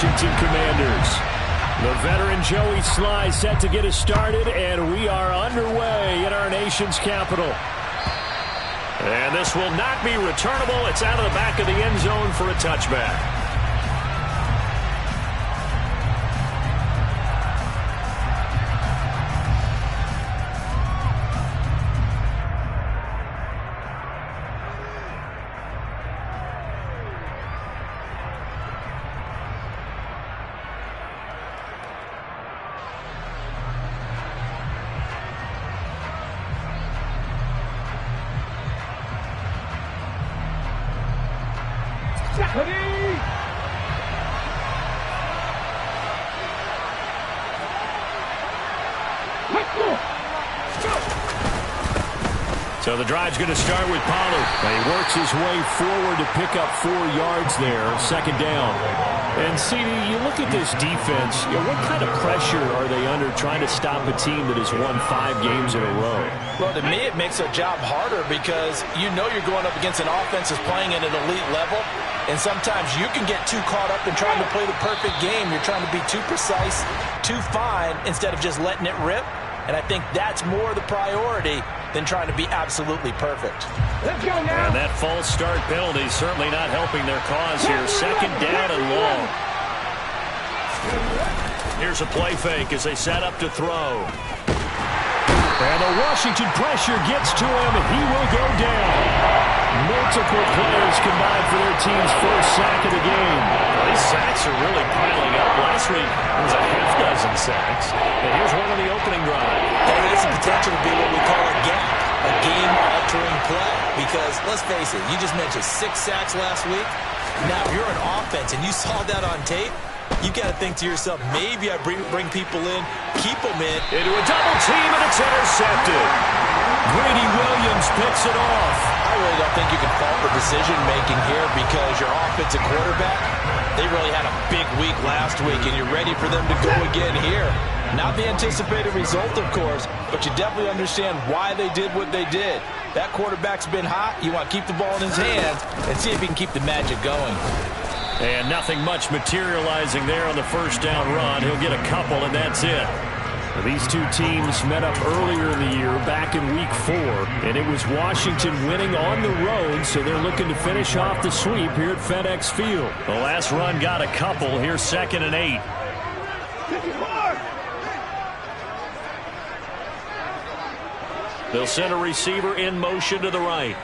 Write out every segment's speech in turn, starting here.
Washington Commanders. The veteran Joey Slye set to get us started, and we are underway in our nation's capital. And this will not be returnable. It's out of the back of the end zone for a touchback. So the drive's going to start with Pollard. And he works his way forward to pick up 4 yards there, second down. And, CD, you look at this defense, what kind of pressure are they under trying to stop a team that has won 5 games in a row? Well, to me, it makes their job harder because you know you're going up against an offense that's playing at an elite level. And sometimes you can get too caught up in trying to play the perfect game. You're trying to be too precise, too fine, instead of just letting it rip. And I think that's more the priority than trying to be absolutely perfect. Let's go now. And that false start penalty certainly not helping their cause here. Second down and long. Here's a play fake as they set up to throw. And the Washington pressure gets to him. He will go down. Multiple players combined for their team's first sack of the game. Well, these sacks are really piling up. Last week, it was a half dozen sacks. And here's one on the opening drive. There is the potential to be what we call a gap, a game-altering play. Because, let's face it, you just mentioned 6 sacks last week. Now, if you're an offense and you saw that on tape, you got to think to yourself, maybe I bring people in, keep them in. Into a double team, and it's intercepted. Brady Williams picks it off. I really don't think you can fault the decision-making here because your offensive quarterback, they really had a big week last week, and you're ready for them to go again here. Not the anticipated result, of course, but you definitely understand why they did what they did. That quarterback's been hot. You want to keep the ball in his hands and see if he can keep the magic going. And nothing much materializing there on the first down run. He'll get a couple, and that's it. These two teams met up earlier in the year, back in Week 4, and it was Washington winning on the road, so they're looking to finish off the sweep here at FedEx Field. The last run got a couple. Here's 2nd and 8. They'll send a receiver in motion to the right.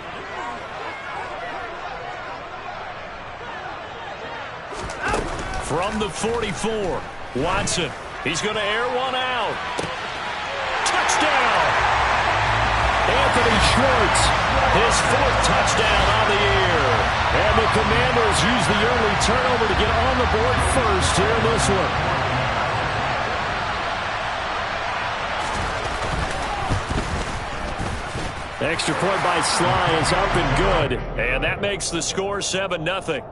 From the 44, Watson. He's going to air one out. Touchdown! Anthony Schwartz, his 4th touchdown on the year. And the Commanders use the early turnover to get on the board first here in this one. Extra point by Slye is up and good. And that makes the score 7-0.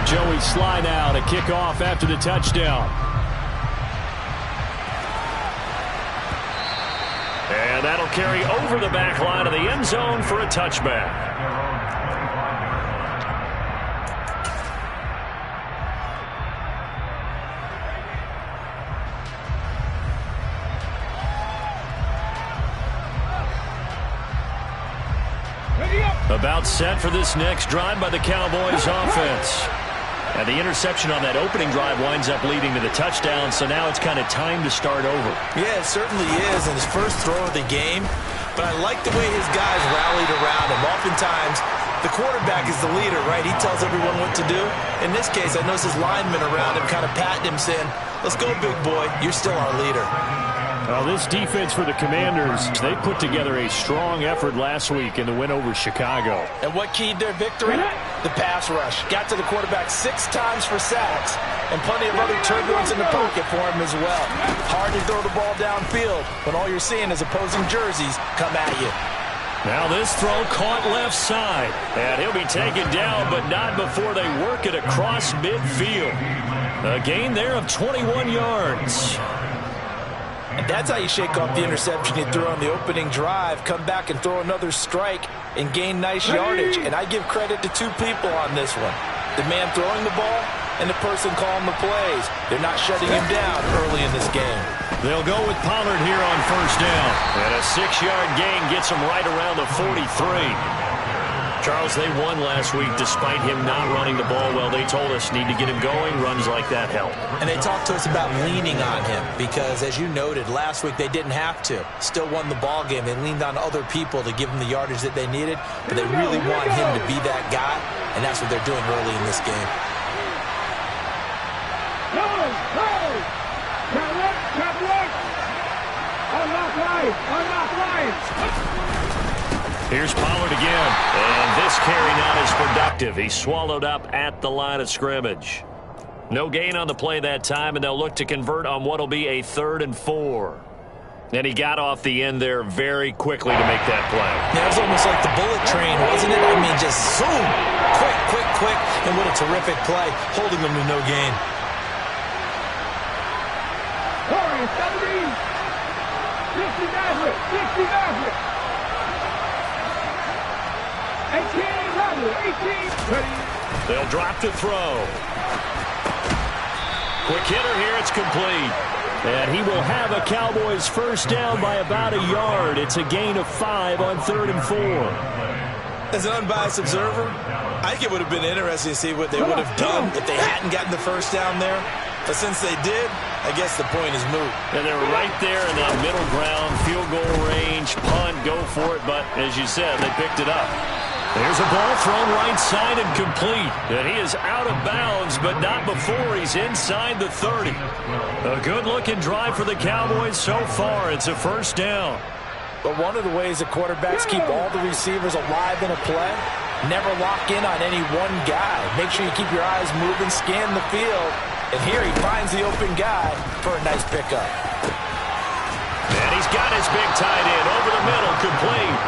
Joey Slye now to kick off after the touchdown. And that'll carry over the back line of the end zone for a touchback. About set for this next drive by the Cowboys offense. And the interception on that opening drive winds up leading to the touchdown, so now it's kind of time to start over. Yeah, it certainly is in his first throw of the game. But I like the way his guys rallied around him. Oftentimes, the quarterback is the leader, right? He tells everyone what to do. In this case, I noticed his linemen around him kind of patting him, saying, "Let's go, big boy. You're still our leader." Well, this defense for the Commanders, they put together a strong effort last week in the win over Chicago. And what keyed their victory? The pass rush. Got to the quarterback 6 times for sacks, and plenty of other turbulence in the pocket for him as well. Hard to throw the ball downfield when all you're seeing is opposing jerseys come at you. Now this throw caught left side, and he'll be taken down, but not before they work it across midfield. A gain there of 21 yards. And that's how you shake off the interception you threw on the opening drive, come back and throw another strike and gain nice yardage. And I give credit to two people on this one. The man throwing the ball and the person calling the plays. They're not shutting him down early in this game. They'll go with Pollard here on first down. And a 6-yard gain gets him right around the 43. Charles, they won last week despite him not running the ball well. They told us need to get him going. Runs like that help. And they talked to us about leaning on him because, as you noted, last week they didn't have to. Still won the ball game. They leaned on other people to give them the yardage that they needed, but they really want him to be that guy, and that's what they're doing early in this game. Here's Pollard again, and this carry not as productive. He swallowed up at the line of scrimmage. No gain on the play that time, and they'll look to convert on what will be a 3rd and 4. And he got off the end there very quickly to make that play. Yeah, it was almost like the bullet train, wasn't it? I mean, just zoom, quick, and what a terrific play, holding them to no gain. 18. They'll drop to throw. Quick hitter here. It's complete. And he will have a Cowboys first down by about a yard. It's a gain of 5 on 3rd and 4. As an unbiased observer, I think it would have been interesting to see what they would have done if they hadn't gotten the first down there. But since they did, I guess the point is moot. And they were right there in that middle ground, field goal range, punt, go for it. But as you said, they picked it up. There's a ball thrown right side and complete. And he is out of bounds, but not before he's inside the 30. A good-looking drive for the Cowboys so far. It's a first down. But one of the ways that quarterbacks keep all the receivers alive in a play, never lock in on any one guy. Make sure you keep your eyes moving, scan the field. And here he finds the open guy for a nice pickup. And he's got his big tight end over the middle, complete.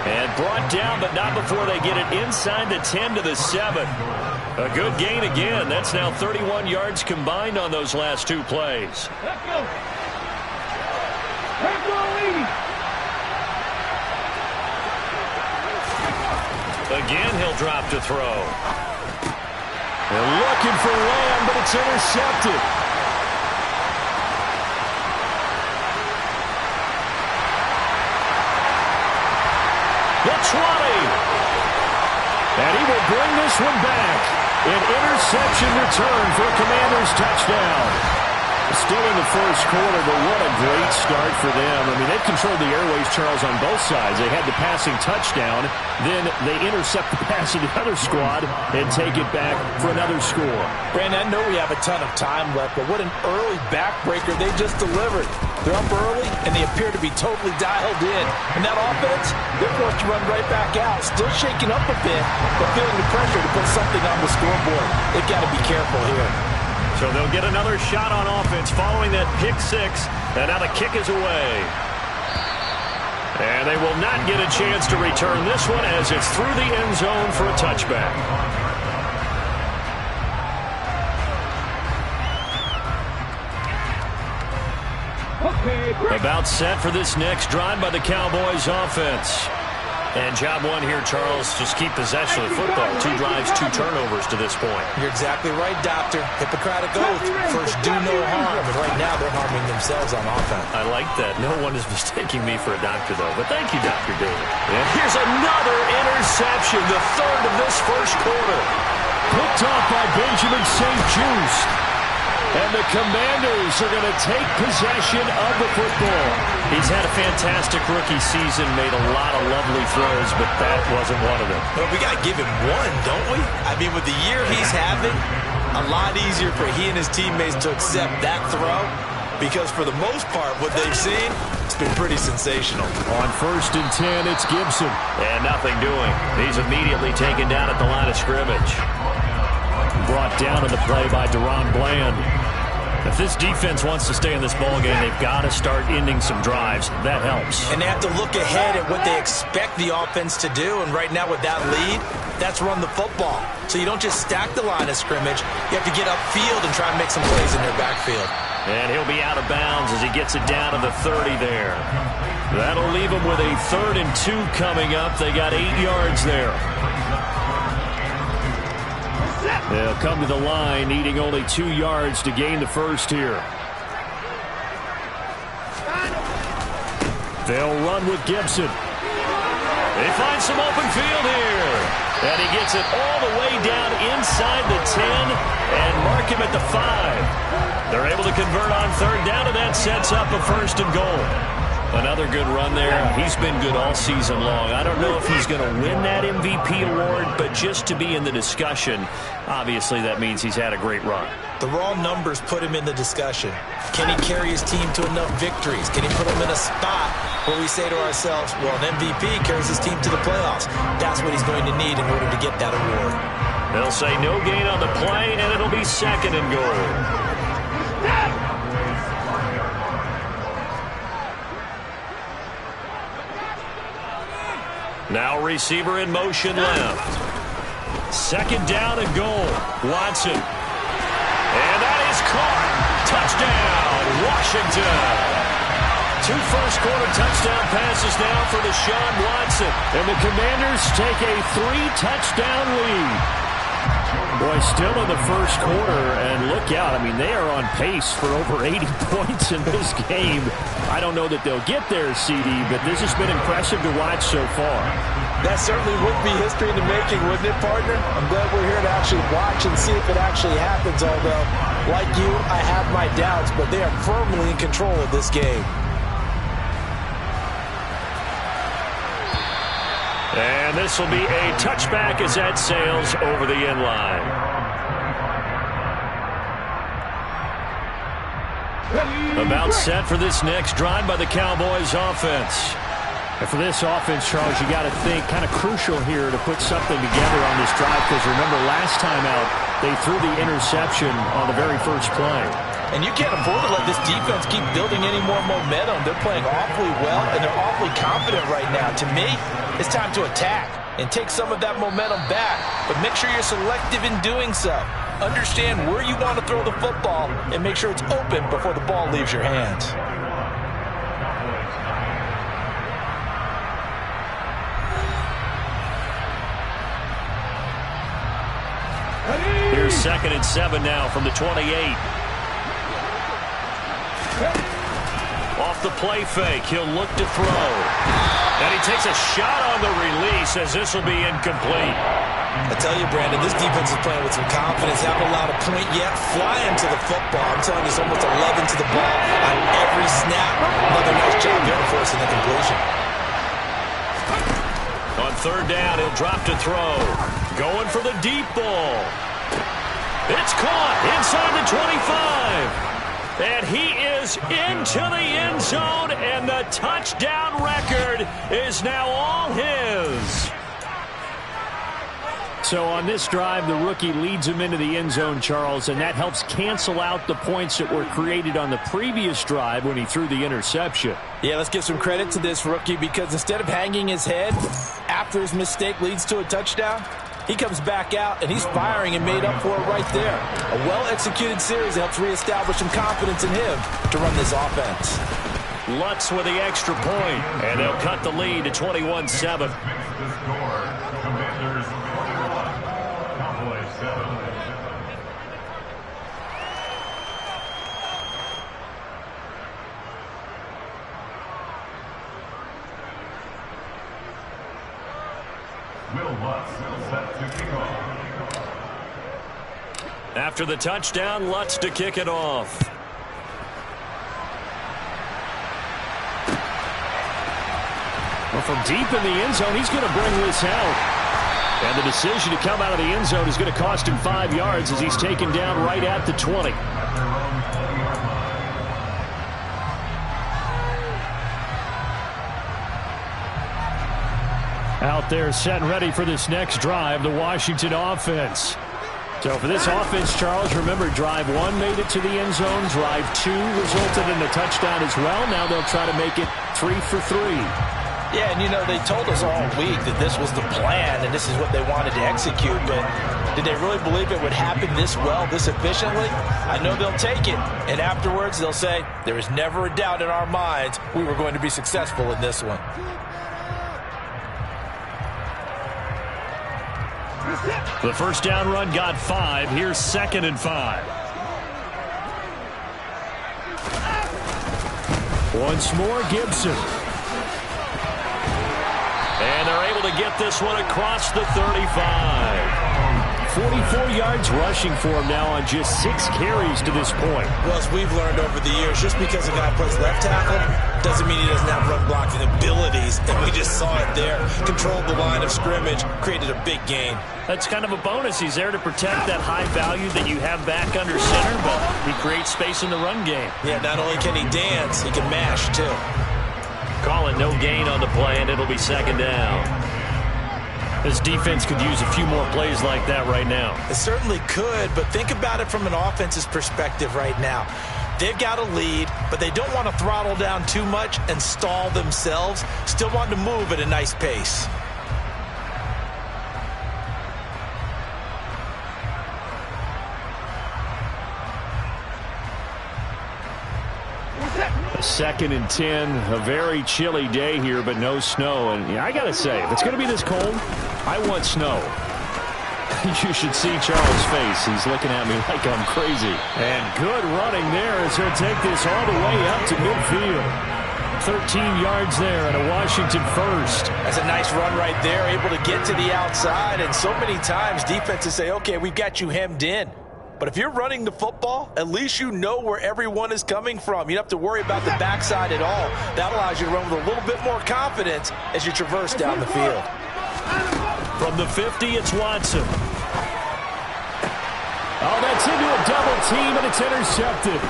And brought down, but not before they get it inside the 10 to the 7. A good gain again. That's now 31 yards combined on those last 2 plays. Let's go. Let's go, lead. Again, he'll drop to throw. They're looking for Lamb, but it's intercepted. The 20. And he will bring this one back. An interception return for a Commanders touchdown. Still in the first quarter, but what a great start for them. I mean, they've controlled the airways, Charles, on both sides. They had the passing touchdown. Then they intercept the pass of the other squad and take it back for another score. Brandon, I know we have a ton of time left, but what an early backbreaker they just delivered. They're up early, and they appear to be totally dialed in. And that offense, they're forced to run right back out. Still shaking up a bit, but feeling the pressure to put something on the scoreboard. They've got to be careful here. So they'll get another shot on offense following that pick 6. And now the kick is away. And they will not get a chance to return this one as it's through the end zone for a touchback. About set for this next drive by the Cowboys offense. And job one here, Charles, just keep possession of the football. 2 drives, 2 turnovers to this point. You're exactly right, Doctor. Hippocratic oath. First, do no harm. And right now, they're harming themselves on offense. I like that. No one is mistaking me for a doctor, though. But thank you, Dr. David. And here's another interception, the 3rd of this first quarter. Picked off by Benjamin St-Juste. And the Commanders are going to take possession of the football. He's had a fantastic rookie season, made a lot of lovely throws, but that wasn't one of them. Well, we got to give him one, don't we? I mean, with the year he's having, a lot easier for he and his teammates to accept that throw because for the most part, what they've seen, it's been pretty sensational. On 1st and 10, it's Gibson. And nothing doing. He's immediately taken down at the line of scrimmage. Brought down in the play by Deron Bland. If this defense wants to stay in this ballgame, they've got to start ending some drives. That helps. And they have to look ahead at what they expect the offense to do. And right now with that lead, that's run the football. So you don't just stack the line of scrimmage. You have to get upfield and try and make some plays in their backfield. And he'll be out of bounds as he gets it down to the 30 there. That'll leave him with a 3rd and 2 coming up. They got 8 yards there. They'll come to the line needing only 2 yards to gain the first here. They'll run with Gibson. They find some open field here. And he gets it all the way down inside the 10 and mark him at the 5. They're able to convert on 3rd down, and that sets up a 1st and goal. Another good run there. He's been good all season long. I don't know if he's going to win that MVP award, but just to be in the discussion, obviously that means he's had a great run. The raw numbers put him in the discussion. Can he carry his team to enough victories? Can he put them in a spot where we say to ourselves, well, an MVP carries his team to the playoffs. That's what he's going to need in order to get that award. They'll say no gain on the play, and it'll be 2nd and goal. Now receiver in motion left. 2nd down and goal. Watson. And that is caught. Touchdown, Washington. 2 first-quarter touchdown passes now for Deshaun Watson. And the Commanders take a 3-touchdown lead. Boy, still in the first quarter, and look out. I mean, they are on pace for over 80 points in this game. I don't know that they'll get there, CD, but this has been impressive to watch so far. That certainly would be history in the making, wouldn't it, partner? I'm glad we're here to actually watch and see if it actually happens, although, like you, I have my doubts, but they are firmly in control of this game. And this will be a touchback as that sails over the end line. About set for this next drive by the Cowboys offense. And for this offense, Charles, you got to think kind of crucial here to put something together on this drive, because remember last time out they threw the interception on the very first play. And you can't afford to let this defense keep building any more momentum. They're playing awfully well, and they're awfully confident right now. To me, it's time to attack and take some of that momentum back. But make sure you're selective in doing so. Understand where you want to throw the football and make sure it's open before the ball leaves your hands. Here's 2nd and 7 now from the 28. Off the play fake, he'll look to throw. And he takes a shot on the release as this will be incomplete. I tell you, Brandon, this defense is playing with some confidence. Haven't allowed a point yet. Flying to the football. I'm telling you, it's almost 11 to the ball on every snap. Another nice job there forcing the completion. On 3rd down, he'll drop to throw. Going for the deep ball. It's caught inside the 25. And he is into the end zone, and the touchdown record is now all his. So on this drive, the rookie leads him into the end zone, Charles, and that helps cancel out the points that were created on the previous drive when he threw the interception. Yeah, let's give some credit to this rookie, because instead of hanging his head after his mistake leads to a touchdown, he comes back out, and he's firing and made up for it right there. A well-executed series helps reestablish some confidence in him to run this offense. Lutz with the extra point, and they'll cut the lead to 21-7. After the touchdown, Lutz to kick it off. Well, from deep in the end zone, he's going to bring this out. And the decision to come out of the end zone is going to cost him 5 yards as he's taken down right at the 20. Out there set and ready for this next drive, the Washington offense. So for this offense, Charles, remember drive 1 made it to the end zone. Drive 2 resulted in a touchdown as well. Now they'll try to make it 3 for 3. Yeah, and you know, they told us all week that this was the plan and this is what they wanted to execute, but did they really believe it would happen this well, this efficiently? I know they'll take it, and afterwards they'll say, there was never a doubt in our minds we were going to be successful in this one. The first down run got 5. Here's 2nd and 5. Once more, Gibson. And they're able to get this one across the 35. 44 yards rushing for him now on just 6 carries to this point. Well, as we've learned over the years, just because a guy plays left tackle doesn't mean he doesn't have run blocking abilities. And we just saw it there. Controlled the line of scrimmage, created a big gain. That's kind of a bonus. He's there to protect that high value that you have back under center, but he creates space in the run game. Yeah, not only can he dance, he can mash too. Call it no gain on the play, and it'll be 2nd down. This defense could use a few more plays like that right now. It certainly could, but think about it from an offense's perspective right now. They've got a lead, but they don't want to throttle down too much and stall themselves. Still want to move at a nice pace. Second and 10, a very chilly day here, but no snow. And I got to say, if it's going to be this cold, I want snow. You should see Charles' face. He's looking at me like I'm crazy. And good running there as he'll take this all the way up to midfield. 13 yards there and a Washington first. That's a nice run right there, able to get to the outside. And so many times defenses say, okay, we've got you hemmed in. But if you're running the football, at least you know where everyone is coming from. You don't have to worry about the backside at all. That allows you to run with a little bit more confidence as you traverse down the field. From the 50, it's Watson. Oh, that's into a double team, and it's intercepted.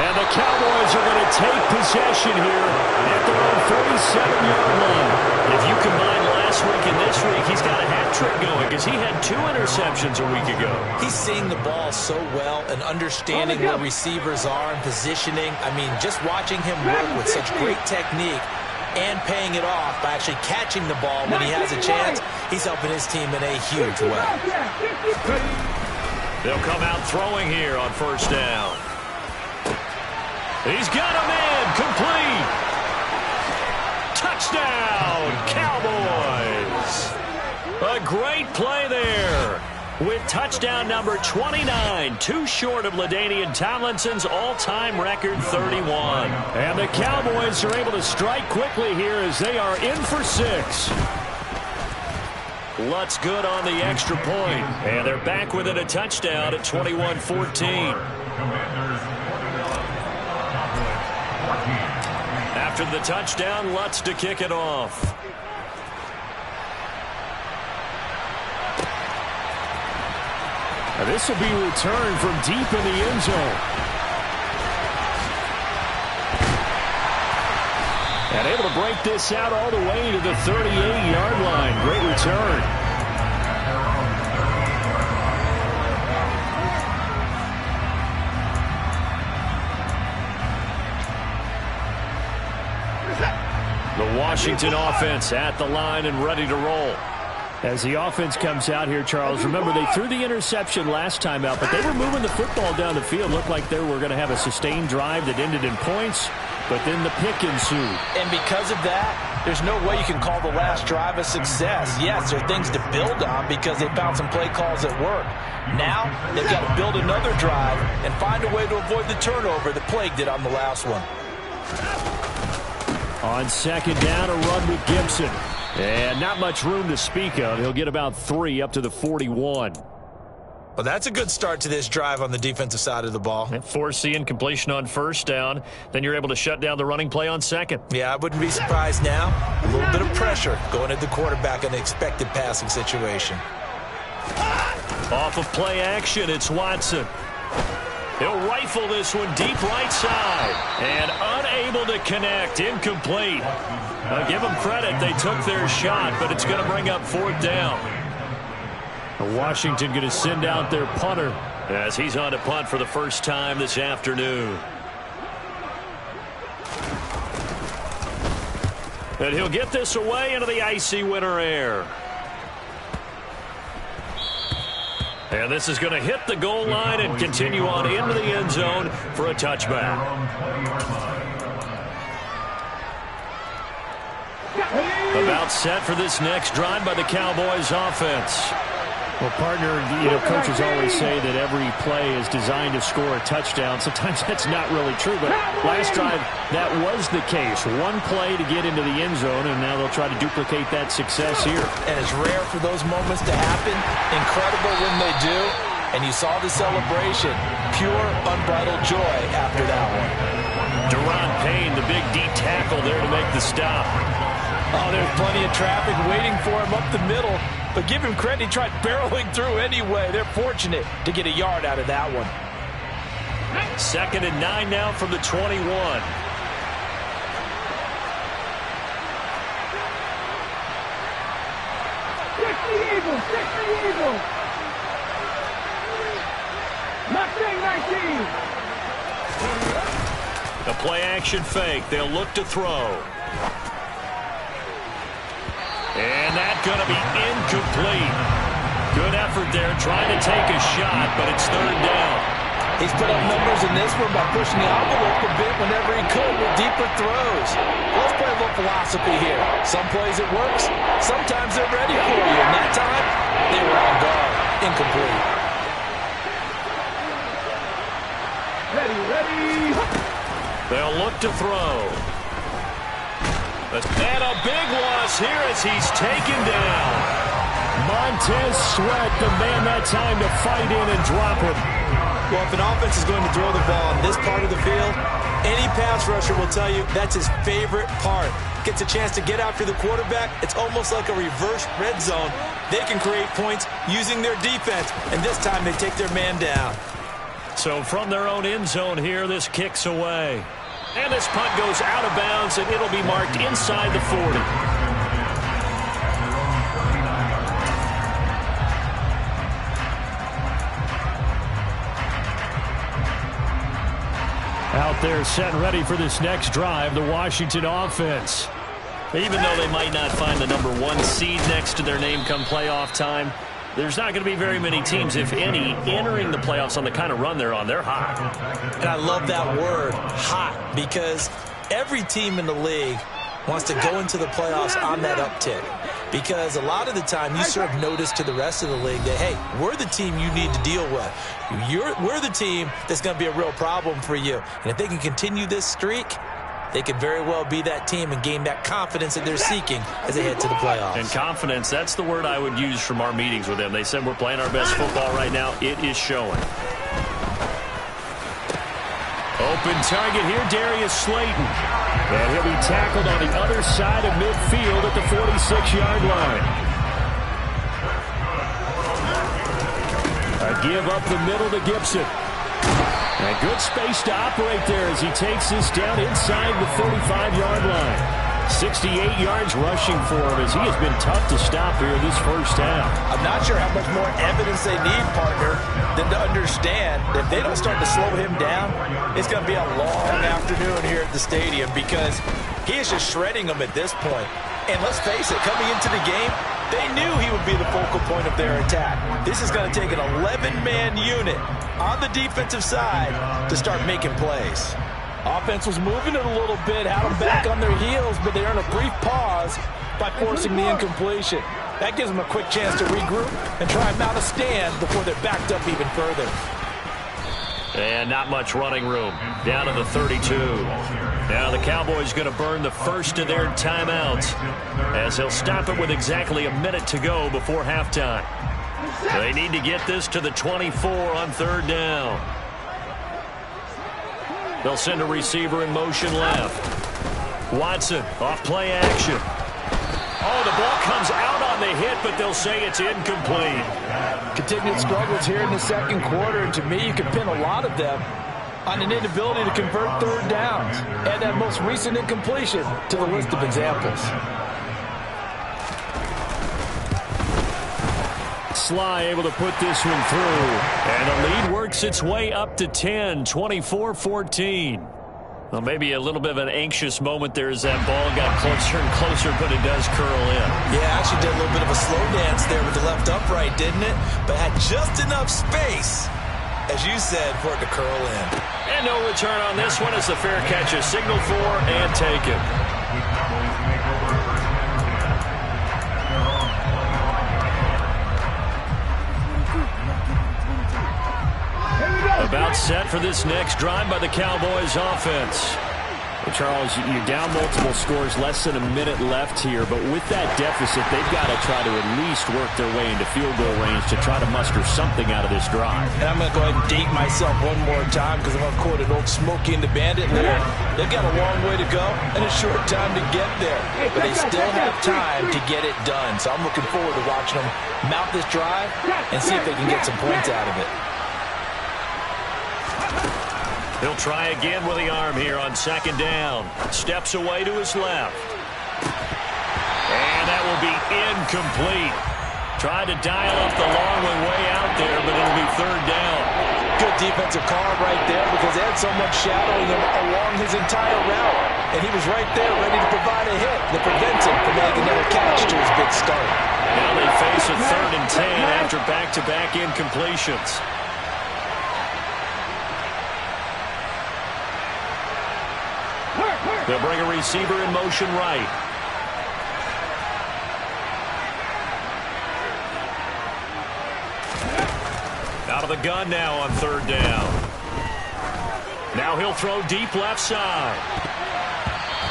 And the Cowboys are going to take possession here at their own 37-yard line. If you combine last week and this week, he's got a hat trick going because he had 2 interceptions a week ago. He's seeing the ball so well and understanding where receivers are and positioning. I mean, just watching him work with such great technique and paying it off by actually catching the ball when he has a chance, he's helping his team in a huge way. They'll come out throwing here on first down. He's got a man, complete. Touchdown, Cowboys. A great play there with touchdown number 29, too short of LaDainian Tomlinson's all-time record 31. And the Cowboys are able to strike quickly here as they are in for 6. Lutz good on the extra point, and they're back within a touchdown at 21-14. After the touchdown, Lutz to kick it off. Now this will be returned from deep in the end zone. And able to break this out all the way to the 38-yard line. Great return. The Washington offense at the line and ready to roll. As the offense comes out here, Charles, remember they threw the interception last time out, but they were moving the football down the field. Looked like they were going to have a sustained drive that ended in points, but then the pick ensued. And because of that, there's no way you can call the last drive a success. Yes, there are things to build on because they found some play calls that work. Now, they've got to build another drive and find a way to avoid the turnover that plagued it on the last one. On second down, a run with Gibson. And not much room to speak of. He'll get about 3 up to the 41. Well, that's a good start to this drive on the defensive side of the ball. Force the incompletion on first down. Then you're able to shut down the running play on second. Yeah, I wouldn't be surprised now. A little bit of pressure going at the quarterback in an expected passing situation. Off of play action, it's Watson. He'll rifle this one deep right side. And unable to connect. Incomplete. I'll give them credit. They took their shot, but it's going to bring up 4th down. Washington going to send out their punter as he's on to punt for the first time this afternoon. And he'll get this away into the icy winter air. And this is going to hit the goal line and continue on into the end zone for a touchback. About set for this next drive by the Cowboys offense. Well, partner, coaches always say that every play is designed to score a touchdown. Sometimes that's not really true, but last drive, that was the case. One play to get into the end zone, and now they'll try to duplicate that success here. And it's rare for those moments to happen. Incredible when they do. And you saw the celebration. Pure, unbridled joy after that one. Deron Payne, the big D tackle there to make the stop. Oh, there's plenty of traffic waiting for him up the middle. But give him credit, he tried barreling through anyway. They're fortunate to get a yard out of that one. 2nd and 9 now from the 21. Kick the Eagles! Kick the Eagles! Mustang 19! The play action fake. They'll look to throw. And that's going to be incomplete. Good effort there trying to take a shot, but it's 3rd down. He's put up numbers in this one by pushing the envelope a bit whenever he could with deeper throws. Let's play a little philosophy here. Some plays it works. Sometimes they're ready for you. And that time, they were on guard. Incomplete. Ready! They'll look to throw. And a big loss here as he's taken down. Montez Sweat, the man that time to fight in and drop him. Well, if an offense is going to throw the ball on this part of the field, any pass rusher will tell you that's his favorite part. Gets a chance to get after the quarterback. It's almost like a reverse red zone. They can create points using their defense, and this time they take their man down. So from their own end zone here, this kicks away. And this punt goes out of bounds, and it'll be marked inside the 40. Out there set and ready for this next drive, the Washington offense. Even though they might not find the number 1 seed next to their name come playoff time, there's not going to be very many teams, if any, entering the playoffs on the kind of run they're on. They're hot. And I love that word, hot, because every team in the league wants to go into the playoffs on that uptick. Because a lot of the time you serve notice to the rest of the league that, hey, we're the team you need to deal with. We're the team that's going to be a real problem for you. And if they can continue this streak, they could very well be that team and gain that confidence that they're seeking as they head to the playoffs. And confidence, that's the word I would use from our meetings with them. They said we're playing our best football right now. It is showing. Open target here, Darius Slayton. And he'll be tackled on the other side of midfield at the 46-yard line. A give up the middle to Gibson. And good space to operate there as he takes this down inside the 35-yard line. 68 yards rushing for him as he has been tough to stop here this first half. I'm not sure how much more evidence they need, partner, than to understand that if they don't start to slow him down, it's going to be a long afternoon here at the stadium because he is just shredding them at this point. And let's face it, coming into the game, they knew he would be the focal point of their attack. This is going to take an 11-man unit on the defensive side to start making plays. Offense was moving it a little bit, had them back on their heels, but they earned a brief pause by forcing the incompletion. That gives them a quick chance to regroup and try and mount a stand before they're backed up even further. And not much running room. Down to the 32. Now the Cowboys going to burn the first of their timeouts as they'll stop it with exactly a minute to go before halftime. They need to get this to the 24 on 3rd down. They'll send a receiver in motion left. Watson off play action. Oh, the ball comes out on the hit, but they'll say it's incomplete. Continued struggles here in the second quarter, and to me, you can pin a lot of them on an inability to convert 3rd downs. Add that most recent incompletion to the list of examples. Sly able to put this one through. And the lead works its way up to 10, 24-14. Well, maybe a little bit of an anxious moment there as that ball got closer and closer, but it does curl in. Yeah, actually did a little bit of a slow dance there with the left upright, didn't it? But had just enough space, as you said, for it to curl in. And no return on this one as the fair catch is signaled for and taken. About set for this next drive by the Cowboys offense. Well, Charles, you're down multiple scores, less than a minute left here, but with that deficit, they've got to try to at least work their way into field goal range to try to muster something out of this drive. And I'm going to go ahead and date myself one more time because I'm going to quote an old Smokey and the Bandit lyric. They've got a long way to go and a short time to get there, but they still have time to get it done. So I'm looking forward to watching them mount this drive and see if they can get some points out of it. He'll try again with the arm here on second down. Steps away to his left. And that will be incomplete. Tried to dial up the long one way out there, but it'll be third down. Good defensive call right there because they had so much shadowing him along his entire route. And he was right there ready to provide a hit that prevents him from making another catch to his big start. Now they face a 3rd and 10 after back-to-back incompletions. They'll bring a receiver in motion right. Out of the gun now on 3rd down. Now he'll throw deep left side.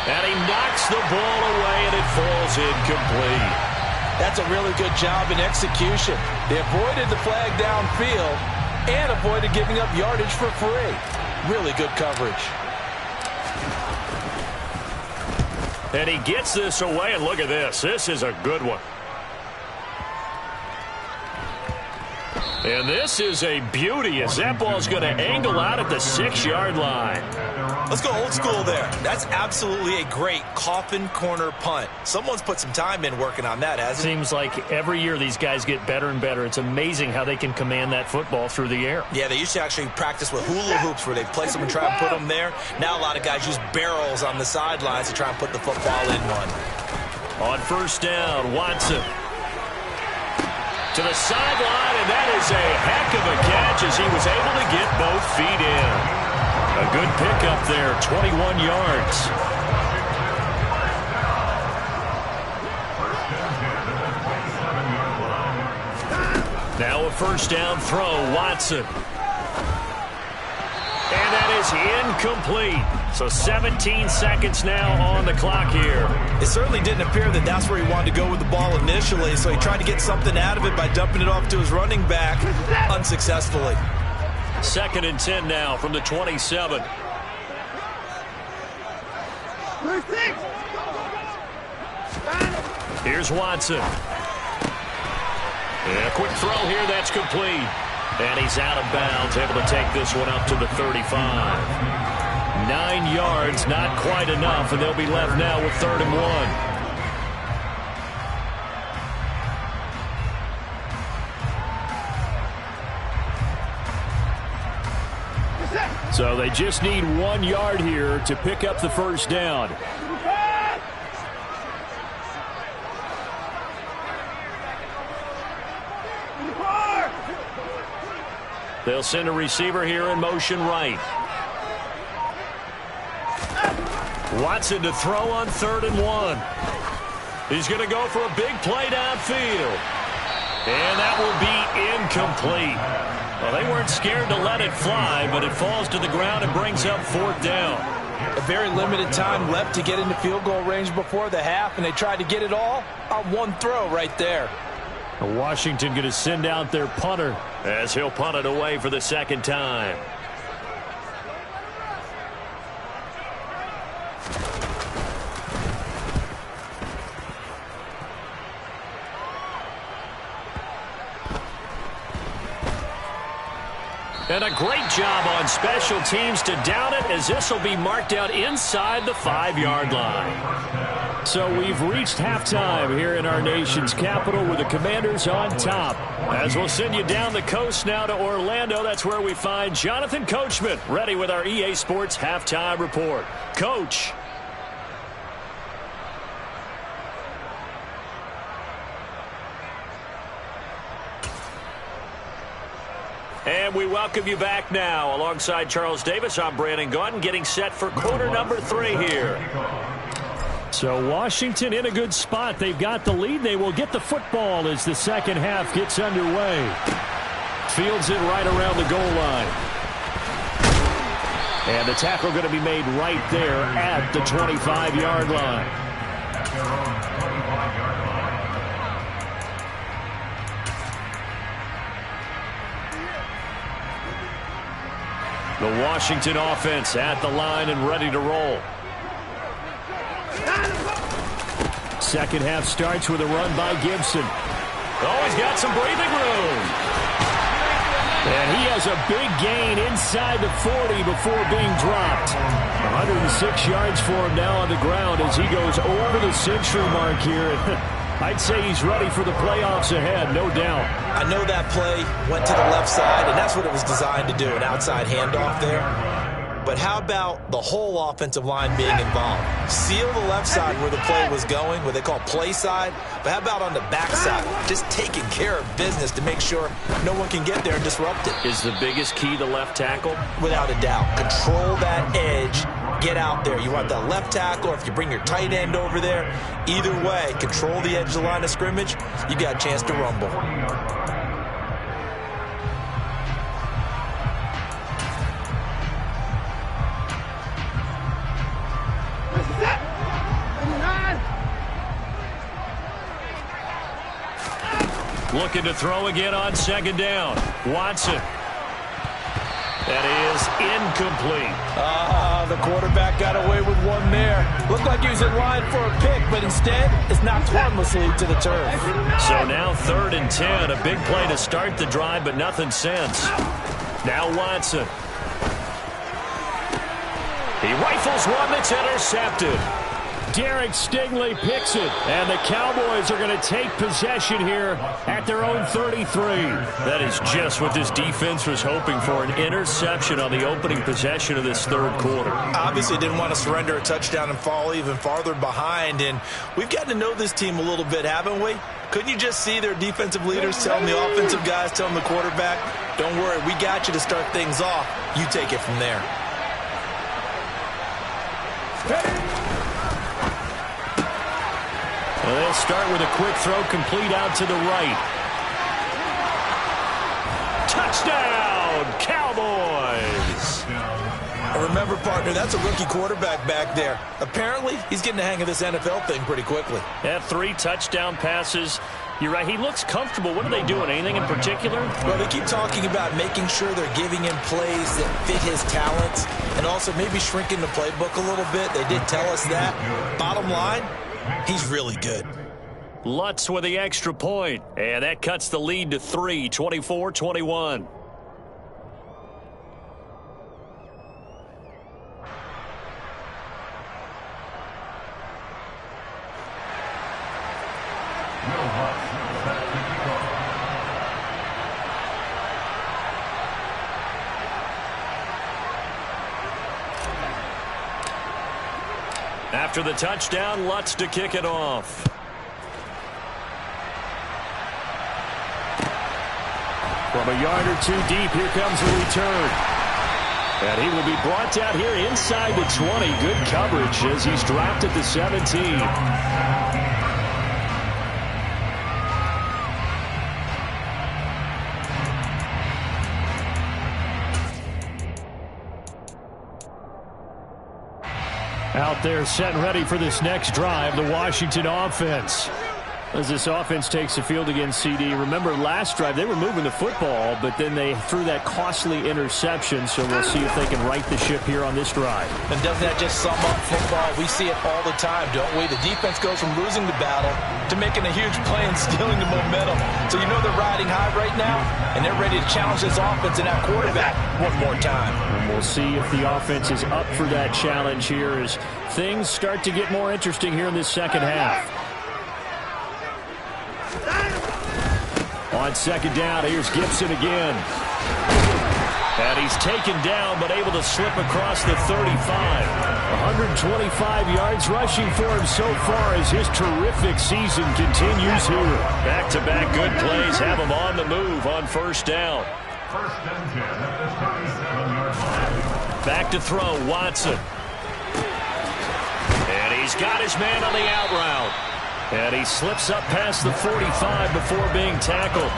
And he knocks the ball away, and it falls incomplete. That's a really good job in execution. They avoided the flag downfield and avoided giving up yardage for free. Really good coverage. And he gets this away, and look at this. This is a good one. And this is a beauty as that ball's going to angle out at the 6-yard line. Let's go old school there. That's absolutely a great coffin corner punt. Someone's put some time in working on that, hasn't it? Seems like every year these guys get better and better. It's amazing how they can command that football through the air. Yeah, they used to actually practice with hula hoops where they place them and try and put them there. Now a lot of guys use barrels on the sidelines to try and put the football in one. On 1st down, Watson. To the sideline, and that is a heck of a catch as he was able to get both feet in. A good pickup there, 21 yards. Now a 1st down throw, Watson. And that is incomplete. So 17 seconds now on the clock here. It certainly didn't appear that that's where he wanted to go with the ball initially, so he tried to get something out of it by dumping it off to his running back unsuccessfully. 2nd and 10 now from the 27. Here's Watson. And a quick throw here, that's complete. And he's out of bounds, able to take this one up to the 35. 9 yards, not quite enough, and they'll be left now with 3rd and 1. So they just need 1 yard here to pick up the 1st down. They'll send a receiver here in motion right. Watson to throw on 3rd and 1. He's going to go for a big play downfield. And that will be incomplete. Well, they weren't scared to let it fly, but it falls to the ground and brings up 4th down. A very limited time left to get into field goal range before the half, and they tried to get it all on one throw right there. Washington going to send out their punter as he'll punt it away for the 2nd time. And a great job on special teams to down it, as this will be marked out inside the 5-yard line. So we've reached halftime here in our nation's capital with the Commanders on top. As we'll send you down the coast now to Orlando, that's where we find Jonathan Coachman ready with our EA Sports Halftime Report. Coach. And we welcome you back now. Alongside Charles Davis, I'm Brandon Gaudin, getting set for quarter number 3 here. So Washington in a good spot. They've got the lead. They will get the football as the second half gets underway. Fields it right around the goal line. And the tackle going to be made right there at the 25-yard line. The Washington offense at the line and ready to roll. Second half starts with a run by Gibson. Oh, he's got some breathing room. And he has a big gain inside the 40 before being dropped. 106 yards for him now on the ground as he goes over the century mark here. I'd say he's ready for the playoffs ahead, no doubt. I know that play went to the left side, and that's what it was designed to do, an outside handoff there. But how about the whole offensive line being involved? Seal the left side where the play was going, what they call play side. But how about on the back side? Just taking care of business to make sure no one can get there and disrupt it. Is the biggest key the left tackle? Without a doubt. Control that edge. Get out there. You want that left tackle, or if you bring your tight end over there, either way, control the edge of the line of scrimmage, you got a chance to rumble. Looking to throw again on second down. Watson. That is incomplete. The quarterback got away with one there. Looked like he was in line for a pick, but instead it's knocked harmlessly to the turf. So now 3rd and 10. A big play to start the drive, but nothing since. Now Watson. He rifles one that's intercepted. Derek Stingley picks it, and the Cowboys are going to take possession here at their own 33. That is just what this defense was hoping for, an interception on the opening possession of this third quarter. Obviously didn't want to surrender a touchdown and fall even farther behind, and we've gotten to know this team a little bit, haven't we? Couldn't you just see their defensive leaders telling the offensive guys, telling the quarterback, don't worry, we got you to start things off. You take it from there. Well, they'll start with a quick throw complete out to the right. Touchdown, Cowboys! Remember, partner, that's a rookie quarterback back there. Apparently, he's getting the hang of this NFL thing pretty quickly. Yeah, 3 touchdown passes. You're right, he looks comfortable. What are they doing? Anything in particular? Well, they keep talking about making sure they're giving him plays that fit his talents and also maybe shrinking the playbook a little bit. They did tell us that. Bottom line, he's really good. Lutz with the extra point, and that cuts the lead to 3, 24-21. After the touchdown, Lutz to kick it off. From a yard or two deep, here comes the return. And he will be brought down here inside the 20. Good coverage as he's dropped at the 17. Out there set and ready for this next drive, the Washington offense. As this offense takes the field against CD, remember last drive they were moving the football, but then they threw that costly interception, so we'll see if they can right the ship here on this drive. And doesn't that just sum up football? We see it all the time, don't we? The defense goes from losing the battle to making a huge play and stealing the momentum. So you know they're riding high right now, and they're ready to challenge this offense and that quarterback one more time. And we'll see if the offense is up for that challenge here as things start to get more interesting here in this second half. On second down, here's Gibson again. And he's taken down, but able to slip across the 35. 125 yards rushing for him so far as his terrific season continues here. Back-to-back good plays have him on the move on first down. Back to throw, Watson. And he's got his man on the out route. And he slips up past the 45 before being tackled.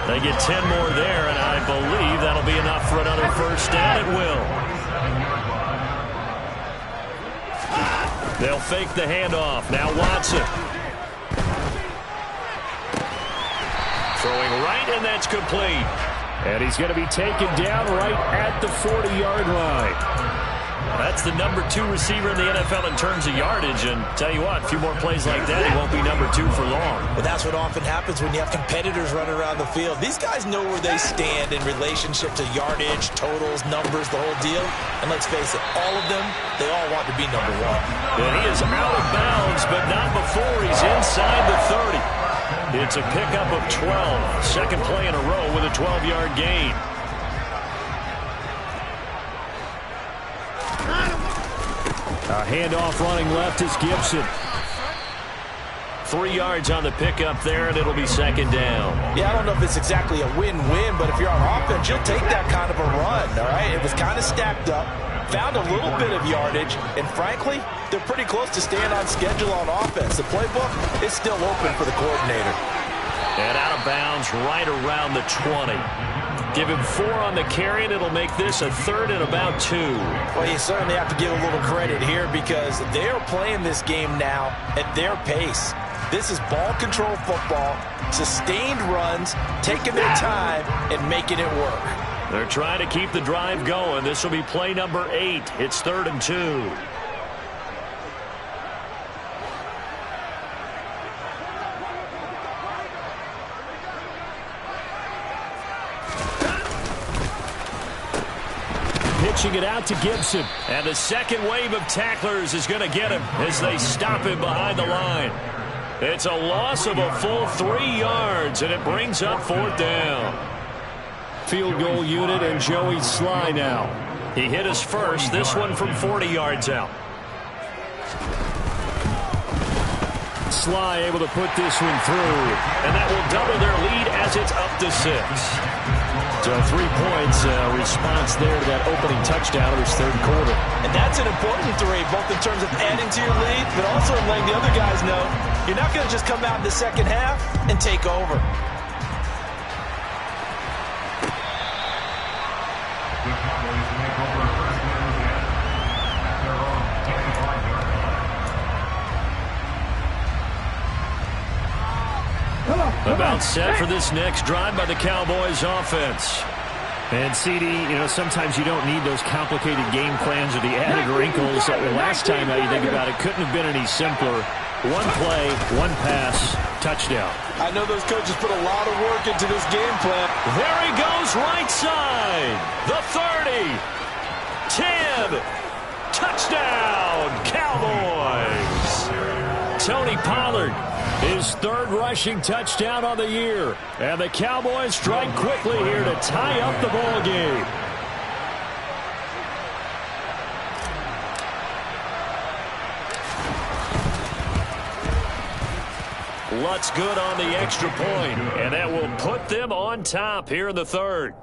They get 10 more there, and I believe that'll be enough for another first down. It will. They'll fake the handoff. Now Watson. Throwing right, and that's complete. And he's going to be taken down right at the 40-yard line. That's the number 2 receiver in the NFL in terms of yardage, and tell you what, a few more plays like that, he won't be number 2 for long. But that's what often happens when you have competitors running around the field. These guys know where they stand in relationship to yardage, totals, numbers, the whole deal. And let's face it, all of them, they all want to be number 1. And he is out of bounds, but not before he's inside the 30. It's a pickup of 12. Second play in a row with a 12-yard gain. A handoff running left is Gibson. 3 yards on the pickup there, and it'll be second down. Yeah, I don't know if it's exactly a win-win, but if you're on offense, you'll take that kind of a run, all right? It was kind of stacked up, found a little bit of yardage, and frankly, they're pretty close to staying on schedule on offense. The playbook is still open for the coordinator. And out of bounds right around the 20. Give him 4 on the carry, and it'll make this a third and about 2. Well, you certainly have to give a little credit here because they are playing this game now at their pace. This is ball control football, sustained runs, taking their time, and making it work. They're trying to keep the drive going. This will be play number 8. It's 3rd and 2. Pitching it out to Gibson. And the second wave of tacklers is going to get him as they stop him behind the line. It's a loss of a full 3 yards, and it brings up 4th down. Field goal unit and Joey Sly now. He hit his first, this one from 40 yards out. Sly able to put this one through. And that will double their lead as it's up to 6. So 3 points response there to that opening touchdown of his 3rd quarter. And that's an important 3, both in terms of adding to your lead, but also in letting the other guys know you're not going to just come out in the second half and take over. About set for this next drive by the Cowboys offense. And CD, sometimes you don't need those complicated game plans or the added wrinkles. Last time you think about it, couldn't have been any simpler. 1 play, 1 pass, touchdown. I know those coaches put a lot of work into this game plan. There he goes, right side. The 30. 10. Touchdown, Cowboys. Tony Pollard, his 3rd rushing touchdown on the year. And the Cowboys strike quickly here to tie up the ball game. Lutz good on the extra point, and that will put them on top here in the 3rd.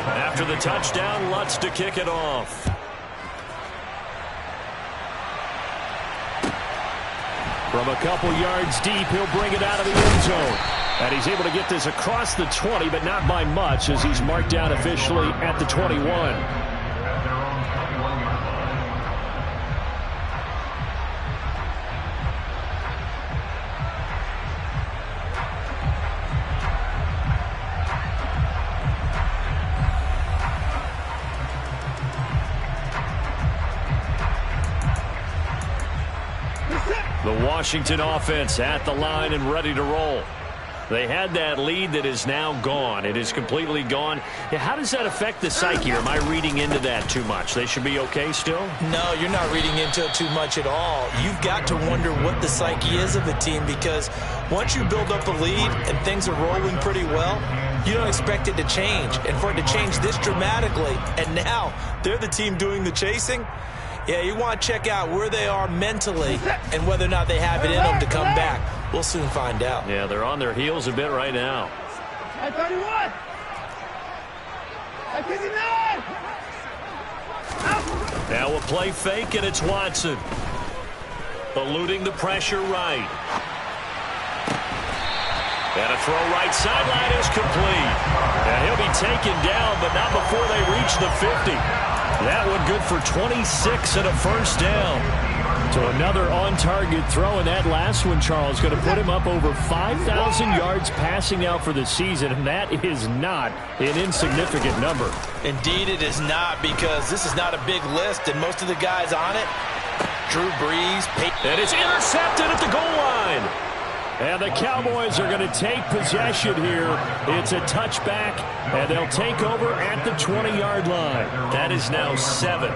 After the touchdown, Lutz to kick it off. From a couple yards deep, he'll bring it out of the end zone. And he's able to get this across the 20, but not by much as he's marked down officially at the 21. The Washington offense at the line and ready to roll. They had that lead that is now gone. It is completely gone. How does that affect the psyche? Or am I reading into that too much? They should be okay still? No, you're not reading into it too much at all. You've got to wonder what the psyche is of the team, because once you build up a lead and things are rolling pretty well, you don't expect it to change. And for it to change this dramatically, and now they're the team doing the chasing, yeah, you want to check out where they are mentally and whether or not they have it in them to come back. We'll soon find out. Yeah, they're on their heels a bit right now. I 31. I 59. Now a play fake, and it's Watson. Eluding the pressure right. And a throw right sideline is complete. And he'll be taken down, but not before they reach the 50. That one good for 26 and a first down. So another on-target throw, and that last one, Charles, going to put him up over 5,000 yards passing out for the season, and that is not an insignificant number. Indeed it is not, because this is not a big list, and most of the guys on it, Drew Brees, and it's intercepted at the goal line. And the Cowboys are going to take possession here. It's a touchback, and they'll take over at the 20-yard line. That is now seven